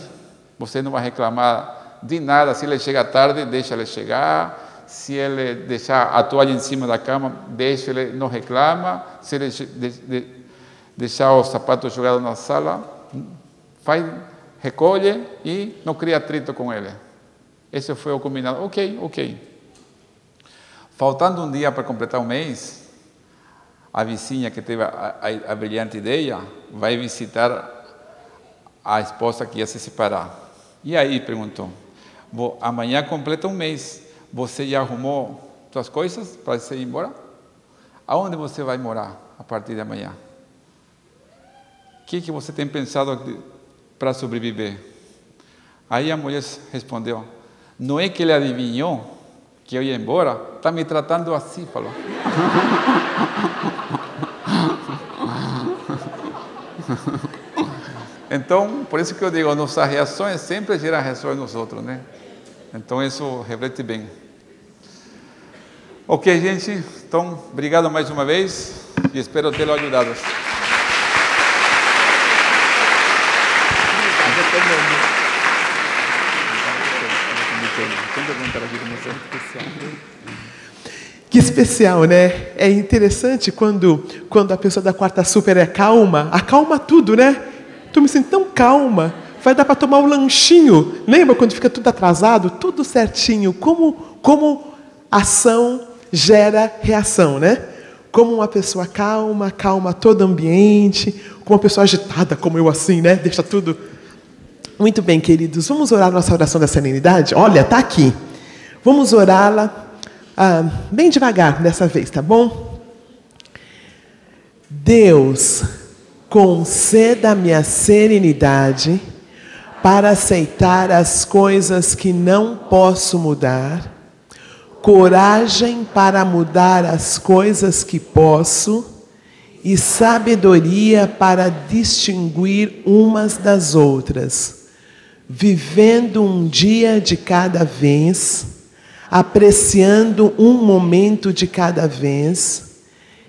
Você não vai reclamar de nada. Se ele chega tarde, deixa ele chegar. Se ele deixar a toalha em cima da cama, deixa ele, não reclama. Se ele deixar os sapatos jogados na sala, recolhe e não cria atrito com ele. Esse foi o combinado. Ok. Faltando um dia para completar um mês, a vizinha que teve a brilhante ideia vai visitar a esposa que ia se separar. E aí perguntou, amanhã completa um mês, você já arrumou suas coisas para você ir embora? Aonde você vai morar a partir de amanhã? O que você tem pensado para sobreviver? Aí a mulher respondeu, não é que ele adivinhou que eu ia embora? Está me tratando assim, falou. Então, por isso que eu digo, nossas reações sempre geram reações nos outros, né? Então, isso reflete bem. Ok, gente? Então, obrigado mais uma vez e espero tê-lo ajudado. Que especial, né? É interessante quando a pessoa da quarta super acalma tudo, né? Estou me sentindo tão calma. Vai dar para tomar um lanchinho. Lembra quando fica tudo atrasado? Tudo certinho. Como ação gera reação, né? Como uma pessoa calma todo o ambiente. Como uma pessoa agitada, como eu assim, né? Deixa tudo... Muito bem, queridos. Vamos orar a nossa oração da serenidade? Olha, está aqui. Vamos orá-la bem devagar dessa vez, tá bom? Deus, conceda-me a serenidade para aceitar as coisas que não posso mudar, coragem para mudar as coisas que posso e sabedoria para distinguir umas das outras, vivendo um dia de cada vez, apreciando um momento de cada vez,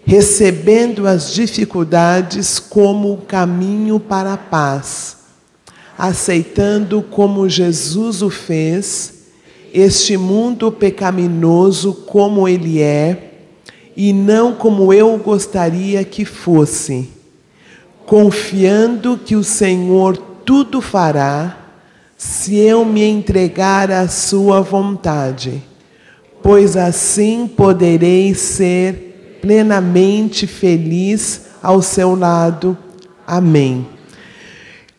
recebendo as dificuldades como o caminho para a paz, aceitando como Jesus o fez, este mundo pecaminoso como ele é, e não como eu gostaria que fosse, confiando que o Senhor tudo fará, se eu me entregar à sua vontade, pois assim poderei ser plenamente feliz ao seu lado. Amém.